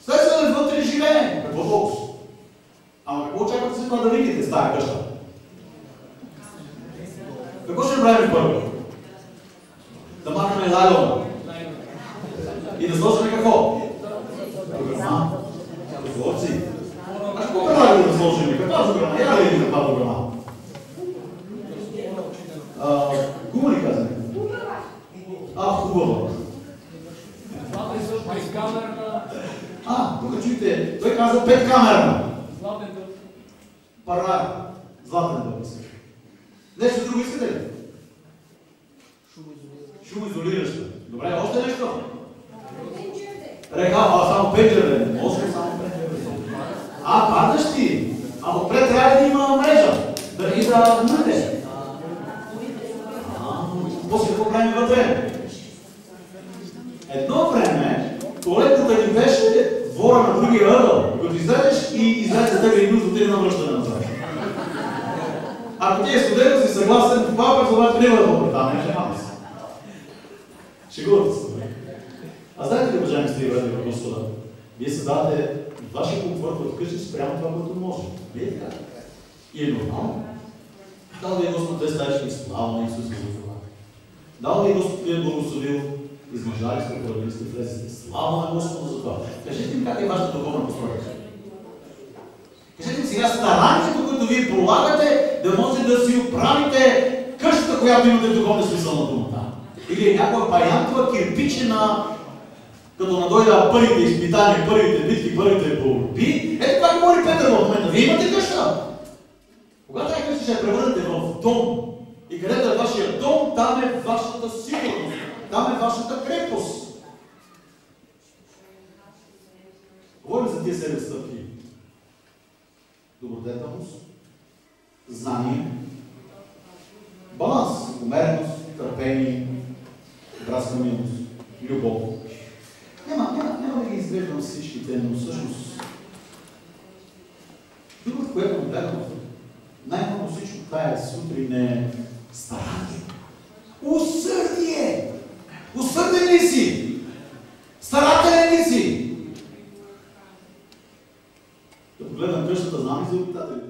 След това вътре живее. Какво толкова? Ама какво след това да викате с тая къща? Какво ще направим първо? Да махнем лайлона. И да сложим какво? Програма. Договорци. А какво предлагаме да сложим? Каква програма? Я да видим каква програма. Гума ли казваме? Хубаво. Тук чуйте, той каза 5 камерна. Парар. Златен дълг. Нещо друго искате ли? Шумоизолираща. Добре, още нещо? Река, само пенджере. Може само пенджере. Падащи. Отпред трябва да има мрежа. Да ги да мъде. После какво правим вътре? Едно време туалетната ни беше двора на другия ъгъл. Като излезеш и излезе тебе и нужда на връщане назад. Ако ти е студент, си съгласен, това пък за вас не бъде там, не жена си. Шегувате се. Знаете ли, уважаеми сте и ради в Господа, вие създавате вашия комфорт в къщи спрямо това, което може. Вие така. И е нормално. Дал ви е Господ 2 стаички, слава на Исус Христос. Дал ви Господ ви е благословил, измъжали сте, порадили сте, влезете. Слава на Господа за това. Кажете ми как е вашата духовна постройка. Кажете ми сега старанието, което вие полагате, да може да си оправите къщата, която имате в духовния смисъл на думата. Или някаква паянтова кирпичена, като надойда първите изпитания, първите битки, първите борби. Ето това говори Петър в момента. Вие имате къща. Когато тази къща ще я превърнете в дом, и където е вашия дом, там е вашата сигурност, там е вашата крепост. Говорим за тия 7 стъпки. Добродетелност, знание, баланс, умереност, търпение, братска милост, любов. Няма да ги изглеждам всичките, но всъщност другото, което гледам, най-много всичко тая сутрин е старание. Усърдие! Усърден ли си? Старателен ли си? Като гледам къщата, знам и за обитателите.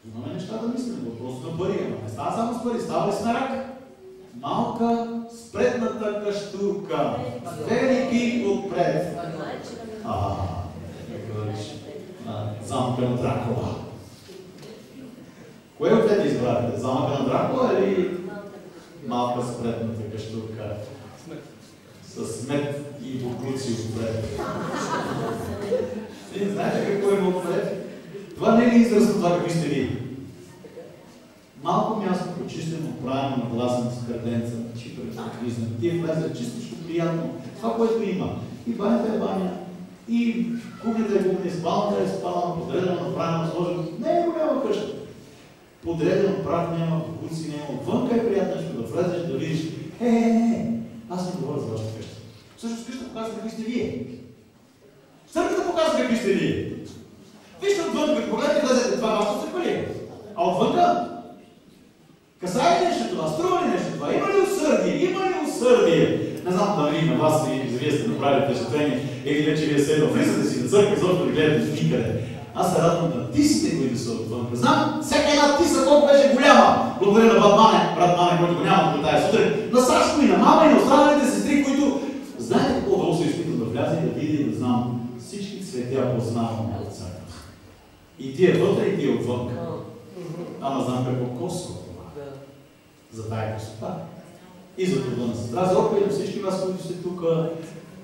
Имаме неща да мислим, въпрос на пари. Не става само с пари, става и с мерак. Малка, спретната къщурка. Велики отпред. Замъка на Дракула. Кое от двете избрахте? Замъка на Дракула или малка спретната къщурка? С мед и буклуци отпред. Знаете какво има отпред? Това не е израз на това какви сте ви. Малко място почистено, правилно, нагласено с краденца, чипър, влизане. Тие влезе чистичко, приятно. Това, което има. И банята е баня, и кухнята е кухня, спалната е спална, подредена, направена, сложена. Не е голяма къща. Подредено, прах няма, буклуци няма. Вънка е приятно нещо да влезеш, да видиш. Аз не говоря за вашата къща. Всъщност къща показва какви сте вие. Църквата показва какви сте вие. Вижте отвън, като погледнете, влезете, това вашата църква ли? А отвънка? Касае ли нещо това? Струва ли нещо това? Има ли усърдие? Има ли усърдие? Не знам дали на вас или вие сте направили впечатление, или вече вие седно, влизате си на църква, защото да гледате никъде. Аз се радвам на тисите, които са отвън. Знам, всяка една тиса колко беше голяма. Благодаря на брат Мане, който го няма до тази сутрин. На Сашко и на мама и на останалите сестри, които знаете какво долу се изпитам да вляза и да видя и да знам всички цветя познавам от църквата. И тия вътре, и тия отвън. Ама знам какво коства това. За тая красота. И за това на сестра Зорка и на всички вас, които сте тук.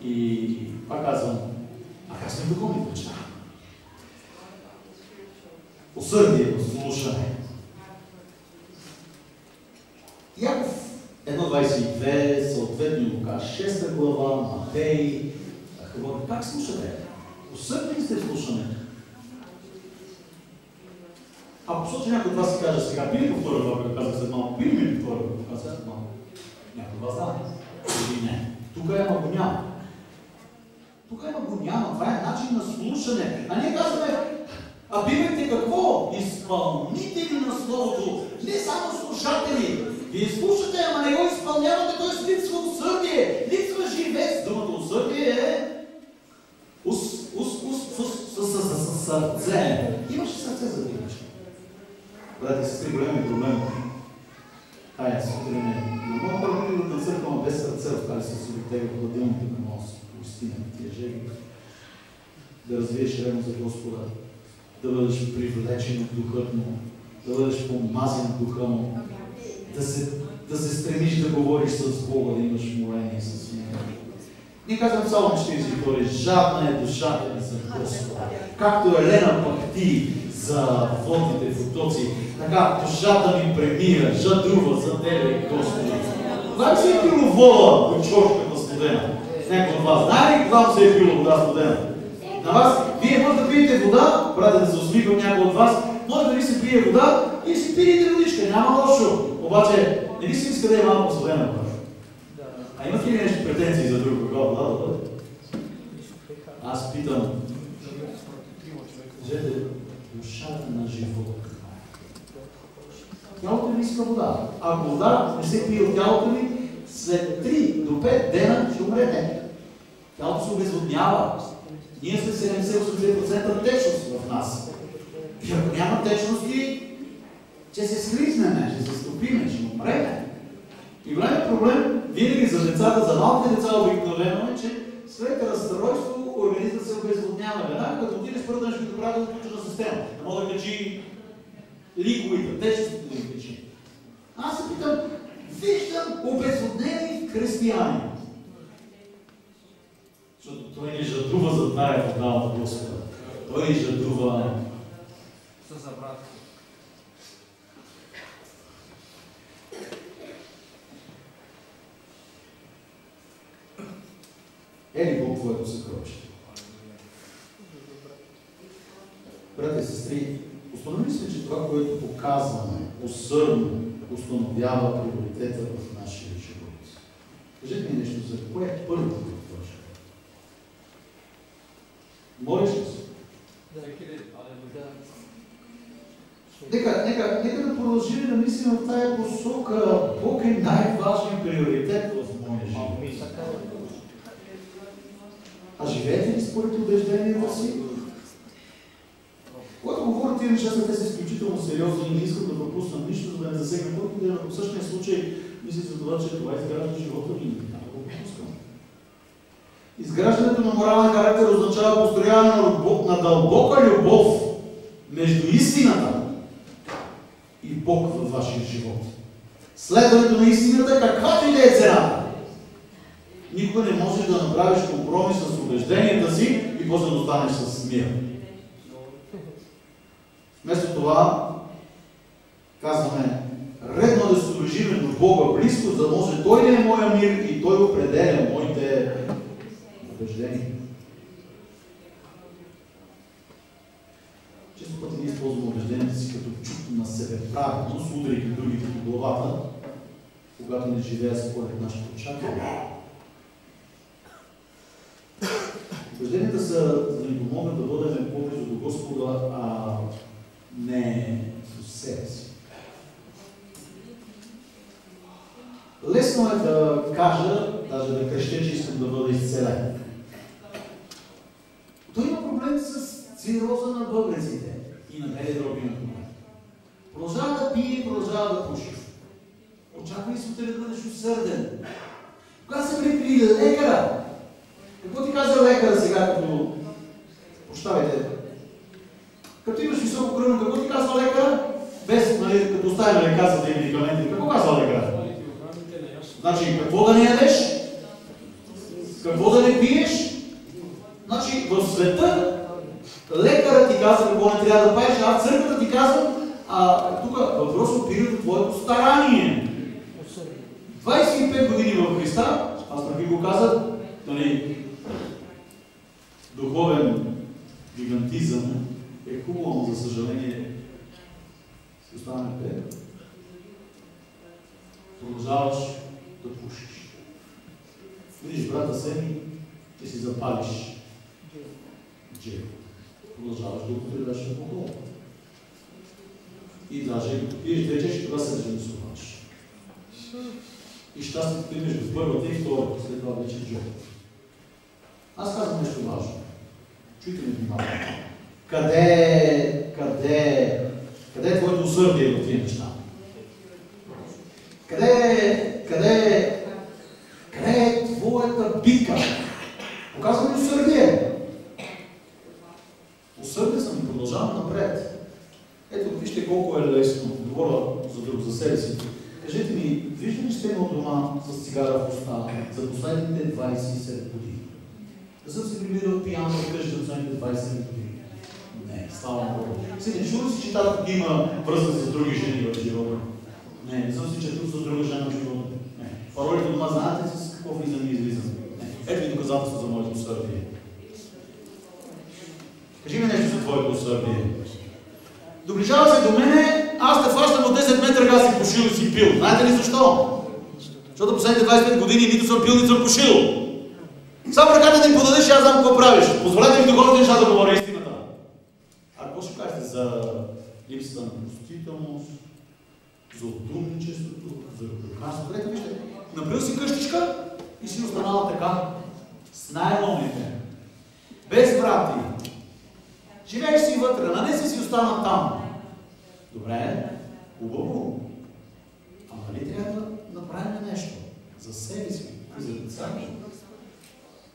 И пак казвам, как сме духовни неща? Усърдие, слушане. Яков 1.22, съответно Лука 6 глава, Матей. Как слушате? Усърдни ли сте в слушането? Ако посочи някой от вас си каже сега, би ли повторя това, което казах след малко? Би ли ми повторя това, което казах след малко? Някой от вас знае. Или не? Тук има го няма. Тук има го няма. Това е начин на слушане. А ние казваме, бивайте какво? Изпълнители на Словото. Не само слушатели. Вие слушате, ама не го изпълнявате, т.е. липсва усърдие. Липсва живец. Думата усърдие е сърце. Имаш ли сърце за да неща? Брати и сестри, големи проблеми. Тая сутрин не мога да отидат на църква, но без сърце, остали се си от тега хладилното на нос, пустина, тия жеги. Да развиеш ревно за Господа, да бъдеш привлечен от духът му, да бъдеш помазен от духа му, да се стремиш да говориш с Бога, да имаш моление с Него. Ние казвам Псалом 42, жадна е душата ми за Господа. Както Елена пъхти за водните потоци, така душата ми премира, жадува за Тебе, Господи. Кога ли се е пило вода от чорката студена? Някой от вас знае ли кога се е пило вода студена? На вас, вие може да пиете вода, брате, да се усмихвам някой от вас, може да ви се пие вода и си пиете водичка, няма лошо. Обаче, не ви се иска да е малко студена, брате. А имате ли нещо претенции за друга каква вода да бъде? Аз питам, кажете, душата на живота. Тялото ви иска вода. Ако вода не се пие от тялото ви, след 3 до 5 дена ще умрете. Тялото се обезводнява. Ние сме 70-80% течност в нас. И ако няма течности, ще се скризнеме, ще се стопиме, ще умреме. И голям проблем винаги за децата, за малките деца обикновено е, че след разстройство организмът се обезводнява. Веднага като отидеш първо нещо да прави отключена система. Не мога да качи ликовите, течностите да ги качи. Аз се питам, виждам обезводнени християни. Защото той не жадува за тая вода от Господа. Той жадува Със забрат. Ели Бог твоето съкровище. Брати и сестри, установили сме, че това, което показваме, усърдно установява приоритета в нашия живот. Кажете ми нещо, за кое е първо в това живот? Молиш ли се? Нека да продължим да мислим в тая посока. Бог е най-важен приоритет в моя живот. А живеете ли според убежденията си? Когато говоря тия неща, те са изключително сериозни и не искам да пропуснам нищо, за да не засегна колко да в същия случай мисля за това, че това изгражда живота ми. Няма да го пропускам. Изграждането на морален характер означава построяване на дълбока любов между истината и Бог във вашия живот. Следването на истината, каквато и да е цената. Никога не можеш да направиш компромис с убежденията си и после да останеш с мир. Вместо това, казваме, редно да се доближиме до Бога близко, за да може Той да е моя мир и Той определя моите убеждения. Често пъти ние използваме убежденията си като чувство на себеправилност, удряйки другите по главата, когато не живеят според нашите очаквания. Убежденията са за да ни помогнат да бъдем по-близо до Господа, а не до себе си. Лесно е да кажа, даже да крещя, че искам да бъда изцелен. Той има проблем с цироза на бъбреците и на белия дроб има проблем. Продължава да пие и продължава да пуши. Очаквай сутрин да бъдеш усърден. Кога се при лекара? Какво ти казва лекара сега, като... Прощавайте. Като имаш високо кръвно, какво ти казва лекара? Без, нали, като оставим лекарствата и медикаменти. Какво казва лекара? Значи, какво да не ядеш? Какво да не пиеш? Значи, в света лекара ти казва какво не трябва да правиш, а църквата ти казва, тук въпрос опира до твоето старание. 25 години в Христа, аз преди го казах, нали, духовен гигантизъм е хубаво, за съжаление, си оставаме пред. Продължаваш да пушиш. Видиш брата Семи, че си запалиш джеб. Продължаваш да употребяваш алкохол. И даже като пиеш 2 чаши, това се да схванеш. И щастието ти между първата и втората, след това вече джоб. Аз казвам нещо важно. Чуйте ми внимателно. къде е твоето усърдие в тия неща? Къде е твоята битка? Показва ми усърдие. Усърдие съм и продължавам напред. Ето, вижте колко е лесно. Говоря за себе си. Кажете ми, виждате ли сте едно дома с цигара в уста за последните 27 години? Да съм се прибирал пиян вкъщи за последните 27 години. Не, слава Богу. Сега, чува си, че тук има връзка с други жени в живота? Не съм си четил с друга жена в живота. Не. Паролите дома знаете с какво влизам и излизам? Не. Ето ви доказателство за моето усърдие. Кажи ми нещо за твоето усърдие. Доближава се до мене, аз те фащам от 10 метра, аз си пушил и си пил. Знаете ли защо? Защото последните 25 години нито съм пил, нито съм пушил. Само ръката да ми подадеш и аз знам какво правиш. Позволете ми да хората неща да говоря истината. А какво ще кажете за липсата на простителност, за отдумничеството, за ръкокарството? Ето вижте, направил си къщичка и си останала така, с най-ломните, без врати. Живееш си вътре, нанеси си остана там. Добре, хубаво. Ама нали трябва да направим нещо за себе си и за деца?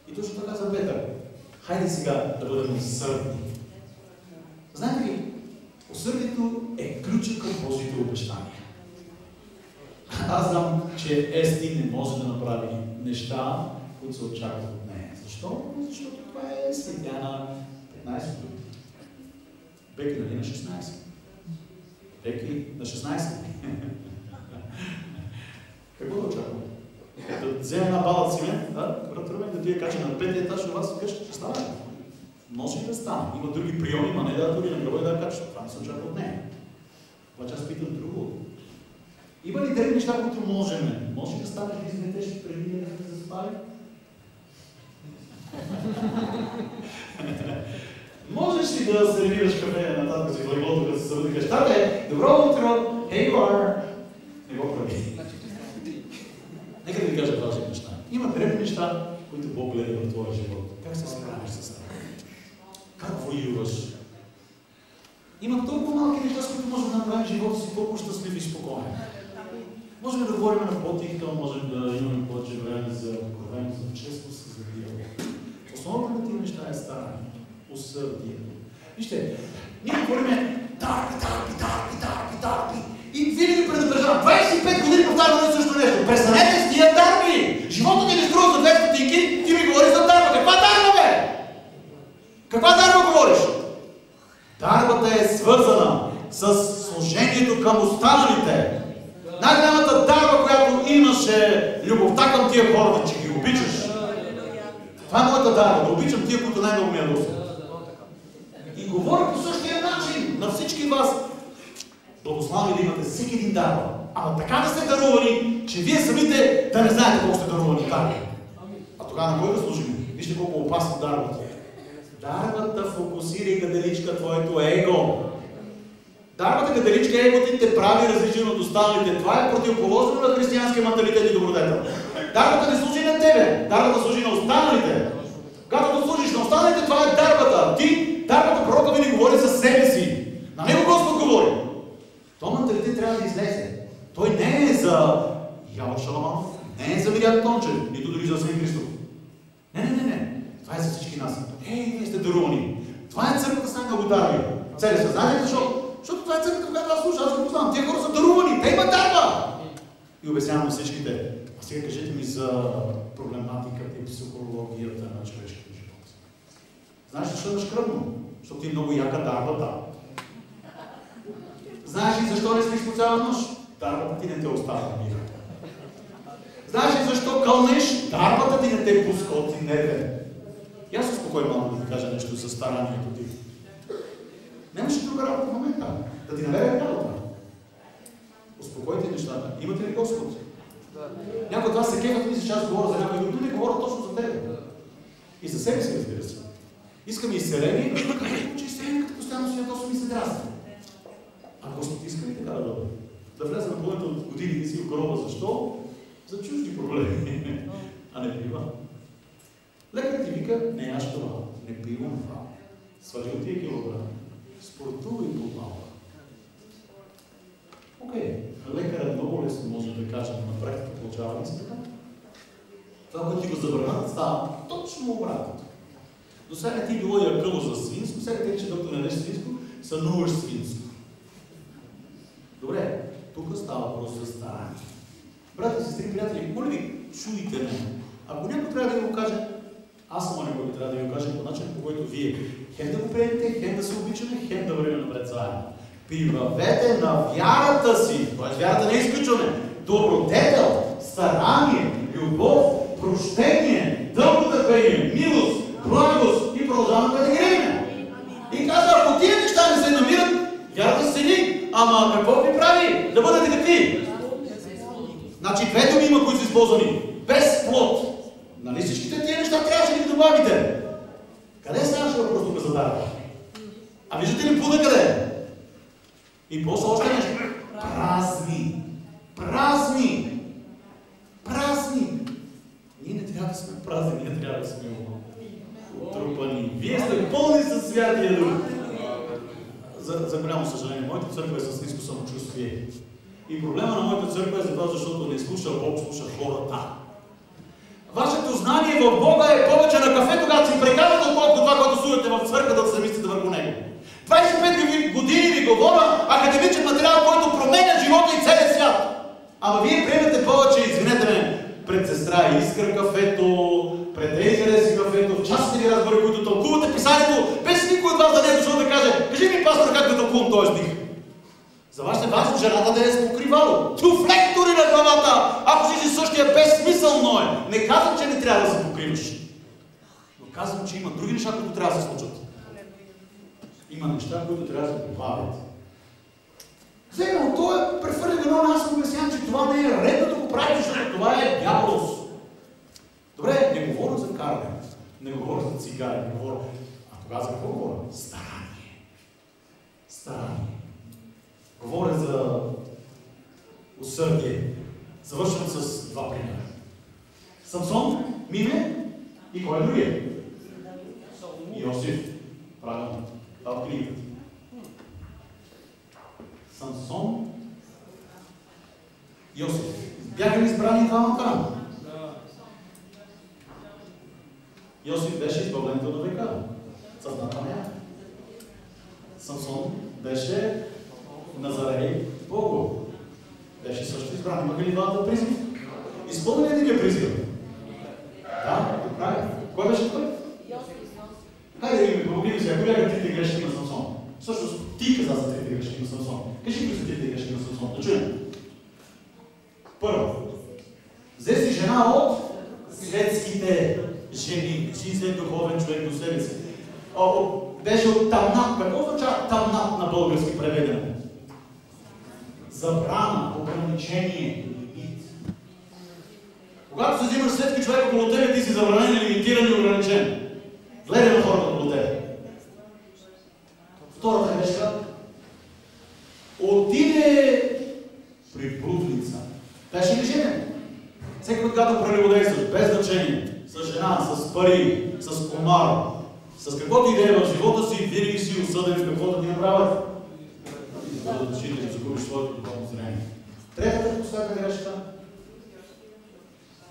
И точно така за Петър. Хайде сега да бъдем усърдни. Знаете ли, усърдието е ключът към Божите обещания. Аз знам, че Ести не може да направи неща, които се очакват от нея. Защо? Защото това е Ести. Тя на 15 години. Беки нали на 16? Беки на 16? Какво да очакваме? Да вземе една бала цимент, да ти я кача на 5 етаж у вас вкъщи, ще става. Може и да стане. Има други приеми, ма не да дори на гроба и да я кача. Това не се очаква от нея. Обаче аз питам друго. Има ли тези неща, които можем? Може да станеш да изметеш преди да се спали? Можеш ли да сервираш кафе на татка си в леглото, да се събуди и кажеш: "Тате, добро утро! Hey you are!" Не го прави. Нека да ви кажа важни неща. Има дребни неща, които Бог гледа в твоя живот. Как се справиш с това? Как воюваш? Има толкова малки неща, с които можем да направим живота си толкова щастлив и спокоен. Можем да говорим на по-тихо, можем да имаме повече време за откровение, за честност, за диалог. Основата на тия неща е старание, усърдие. Вижте, ние говорим дарби. И винаги предупреждавам. 25 години повтаряме на също нещо. Престанете с тия дарби! Живота ни не струва за 2 стотинки, ти ми говориш за дарба. Каква дарба, бе? Каква дарба говориш? Дарбата е свързана с служението към останалите. Най-голямата дарба, която имаше любовта към тия хората, че ги обичаш. Това е моята дарба, да обичам тия, които най-много ми ядосват. И говоря по същия начин на всички вас. Благославени да имате всеки един дарба. Ама така да сте дарувани, че вие самите да не знаете колко сте дарувани дарби. А тогава на кой да служим? Вижте колко опасно дарбата е. Дарбата фокусира гаделичка твоето его. Дарбата гаделичка егото ти те прави различен от останалите. Това е противоположно на християнския менталитет и добродетел. Дарбата не служи на тебе, дарбата служи на останалите. Когато служиш на останалите, това е дарбата. Дарбата пророка винаги говори за себе си. На него Господ говори. Това менталитет трябва да излезе. Той не е за Явор Шаламанов, не е за Мириан Тончев, нито дори за Свен Христов. Не. Това е за всички нас. Вие сте дарувани. Това е църквата с най-много дарби. Цели са. Знаете защо? Защото това е църквата, която аз слушам, аз го познавам. Тия хора са дарувани, те имат дарба. И обяснявам на всичките. А сега кажете ми за проблематиката и психологията на човешкия живот. Знаеш ли защо е шкръбно? Защото ти е много яка дарбата. Знаеш ли защо не спиш по цяла нощ? Дарбата ти не те остава мира. Знаеш ли защо кълнеш? Дарбата ти не те пуска от ти нервен. И аз успокой малко да ти кажа нещо за старанието ти. Нямаше друга работа в момента. Да ти намеря работа. Успокойте нещата. Имате ли Господ? Някой от вас се кефат, мисли, че аз говоря за някой друг, не говоря точно за тебе. И за себе си, разбира се. Искаме изцеление, че изцеление, като постоянно си ядосвам и се дразни. А Господ иска ли така да бъде? Да влезе на половината от години си в гроба. Защо? За чужди проблеми. А не бива. Лекарът ти вика: "Не яш това, не пивам това." Свали тия килограми. Спортувай по-малко. Окей, лекарът много лесно може да каже, на практика получава изпита. Това, което ти го забранят, става точно обратното. До сега ти било якъво за свинско, сега ти, че докато не дадеш свинско, сънуваш свинско. Добре, тук става просто за старание. Брати, сестри, приятели, моля ви, чуйте ме. Ако някой трябва да ви го каже, аз съм онен, който трябва да ви го каже по начин, по който вие хем да го приемете, хем да се обичаме, хем да вървим напред заедно. Прибавете на вярата си, т.е. вярата не е изключване, добродетел, старание, любов, прощение, дълготърпение, милост, благост и продължаваме да ги ревим. И казва, ако тия неща не се намират, вярата седи. Ама какво ви прави? Да бъдете какви? Значи две думи има, които са използвани. Без плод. Нали всичките тия неща трябваше да ги добавите? Къде ставаше въпрос тук за дарба? А виждате ли плода къде е? И после още нещо. Празни. Празни. Празни. Ние не трябва да сме празни, ние трябва да сме отрупани. Вие сте пълни със Святия Дух. За голямо съжаление, моята църква е с ниско самочувствие. И проблема на моята църква е за това, защото не слуша Бог, слуша хората. Вашето знание в Бога е повече на кафе, когато си прекарате, отколкото това, което слушате в църквата, да се замислите върху него. 25 години ви говоря академичен материал, който променя живота и целия свят. Ама вие приемате повече, извинете ме, пред сестра Искра кафето, пред Ейзере си кафето, в частни разговори, които тълкувате писанието, без никой от вас да не е дошъл да каже, кажи ми, пастор, как да тълкувам този стих. За вас ще важно жената да е с покривало. Туфлектори на главата, ако си същия безсмисълно е. Не казвам, че не трябва да се покриваш. Но казвам, че има други неща, които трябва да се случат. Има неща, които трябва да се прибавят. Вземал, той е прехвърлен едно на аз обяснявам, че това не е редно да го прави, защото това е дяволос. Добре, не говоря за каране, не говоря за цигари, не говоря. А тогава за какво говоря? Старание. Старание. Говоря за усърдие. Завършвам с два примера. Самсон, Мине и кой е другия? Йосиф. Правилно. Това от книгата. Самсон, Йосиф. Бяха ли избрани двама там? Йосиф беше избавлението на века. Съзната нея. Самсон беше Назарей Богу. Беше също избран. Имаха ли двамата призив? Изпълнен ли е призив? Да, добре. Кой беше той? Хайде да ми помогли сега. Кои бяха трите грешки на Самсон? Всъщност ти каза за трите грешки на Самсон. Кажи кои са трите грешки на Самсон. Да чуем. Първо. Взе си жена от светските жени. Чистен духовен човек до себе си. Беше от тамнат. Какво означава тамнат на български преведено? Забрана, ограничение, лимит. Когато се взимаш светски човек около тебе, ти си забранен, лимитиран и ограничен. Гледай на хората около тебе. Втората грешка. Отиде при блудница. Беше ли женен? Всеки път, когато прелюбодействаш, без значение, с жена, с пари, с комар, с каквото идея в живота си, винаги си осъден в каквото ти направят. За да държите, да загубиш своето духовно зрение. Третата последна грешка.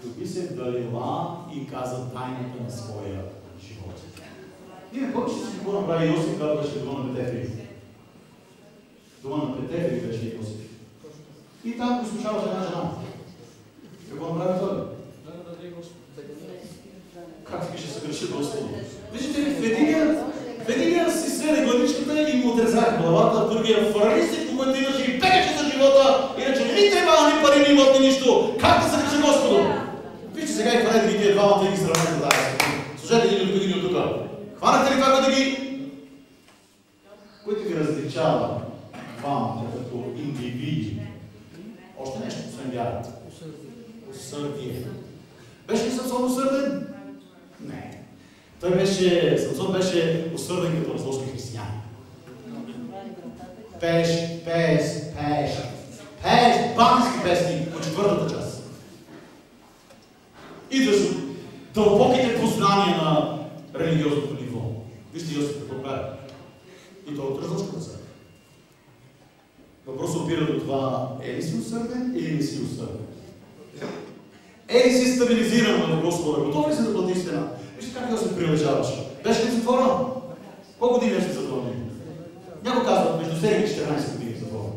Люби се в Далила и каза тайната на своя живот. Ние не помниш си какво направи Йосиф, когато беше дома на Петефи. Дома на Петефи беше Йосиф. И там го слушаваше една жена. Какво направи той? Как ще се греши Господу? Виждате ли, в единия си сведе гладичката и му отрезах главата, в другия фарали всичко, което имаше и пекаше за живота, иначе не ми трябва ни пари, ни имот, ни нищо. Как да се греши Господу? Вижте сега и хванете ги тия двамата и ги сравнете да. Служете един от тук. Хванате ли това, които ги различава двамата като индивиди? Още нещо, освен вярата. Усърдие. Беше ли Самсон усърден? Не. Самсон беше усърден като разлошни християни. Пееш, бански песни по четвъртата част. Идваш от дълбоките познания на религиозното ниво. Вижте Йосиф какво прави. И то от различната църква. Въпросът опира до това, е ли си усърден или не си усърден? Е ли си стабилизиран в Господа? Готов ли си да платиш цена? Вижте как да се прилежаваш. Беше ли затвора? Колко години беше в затвора? Някой казва, между 7 и 14 години в затвора.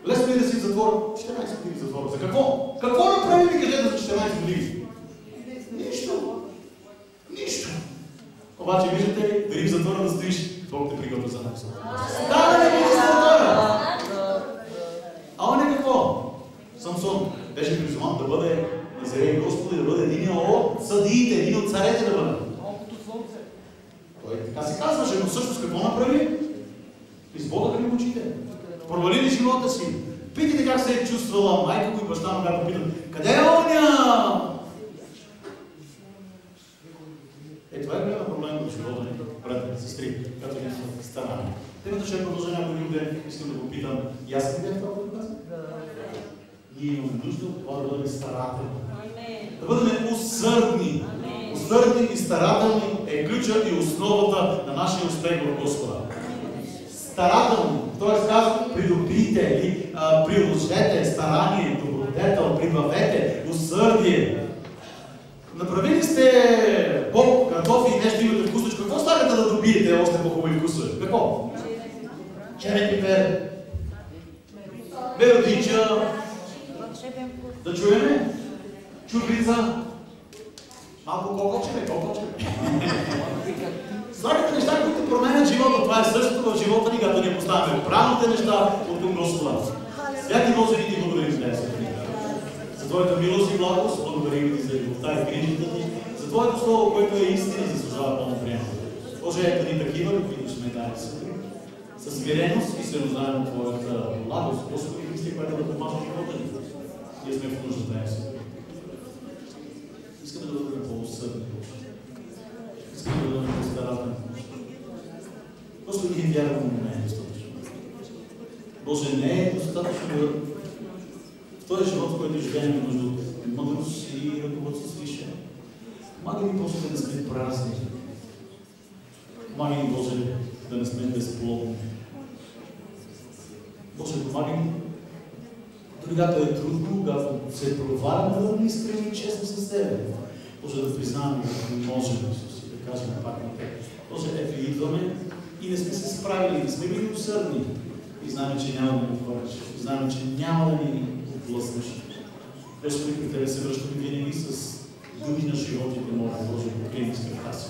Лесно ли да си в затвора? 14 години в затвора. За какво? Какво направи ми кажете за 14 години? Нищо. Нищо. Обаче, виждате ли, дали в затвора да стоиш, Бог те приготвя за нас. Става ли ми в затвора? А он е какво? Самсон беше призован да бъде назерей Господи, да бъде един от съдиите, един от царете да бъде. Той така се казваше, но всъщност какво направи? Избодаха ли очите? Провали ли живота си? Питайте как се е чувствала майка му и баща му, когато попитат, къде е оня? Това е голям проблем в живота ни, братя, сестри, като ги са старани. Темата ще продължа някой друг ден, искам да попитам, и аз къде е това, което казвам? Ние имаме нужда от това да бъдем старателни. Да бъдем усърдни. Усърдни и старателни е ключа и основата на нашия успех в Господа. Старателни, т.е. казва, придобийте или приложете старание, добродетел, прибавете, усърдие. Направили сте боб, картофи и нещо имате вкусничко. Какво слагате да добиете още по-хубави вкусове? Какво? Черен пипер, беродича, да чуеме, чурбица, малко кокоче. Слагате неща, които променят живота. Това е същото в живота ни, когато ние поставяме правилните неща от към Господа. Святи Боже, ни ти благодарим днес. За Твоята милост и благост, благодарим ти за любовта и грижата ти, за Твоето Слово, което е истина и заслужава пълно приемане. Боже, ето ни такива, които сме дали сутрин, със смиреност и се рознаем от Твоята благост, Господи Христи, която да помага живота ни. Ние сме в нужда днес. Искаме да бъдем по-усърдни. Искаме да бъдем по-старателни. Господи, ние вярваме, не е достатъчно. Боже, не е достатъчно да в този живот, в който живеем, нужда от мъдрост и ръководство с висше. Помагай ни, Боже, да не сме празни. Помагай ни, Боже, да не сме безплодни. Боже, помагай ни, когато е трудно, когато се проваляме, да бъдем искрени и честни с Тебе. Боже, да признаваме, да не можем, Исус, и да кажем пак на Тебе. Боже, ето идваме и не сме се справили, не сме били усърдни. И знаем, че няма да ни отвориш. Знаем, че няма да ни отблъснеш. Господи, при Тебе се връщаме винаги с думи на животите, моля, Боже, покрий с кръвта си.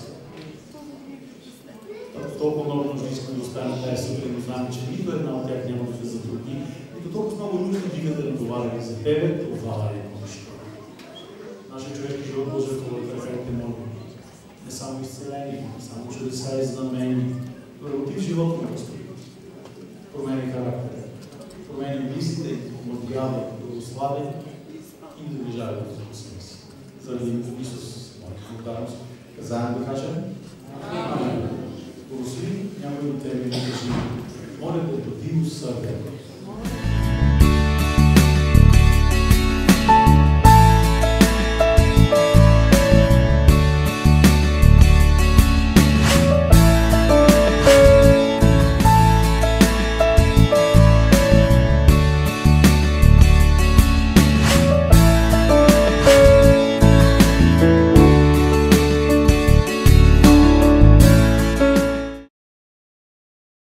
Толкова много нужди искаме да оставим тази сутрин, но знаем, че нито една от тях няма да се затрудни. Нито толкова много нужди дигат да натоваряме за Тебе, това е нищо. Нашия човешки живот, Боже, това е те моля. Не само изцеление, не само чудеса и знамения. Работи в живота на Господи. Промени характер, промени мислите, модява, благославя и доближава до себе си. Заради Исус, моята благодарност, заедно да кажем Амин. Благослови някой от Тебе да кажи, моля да бъди усърден.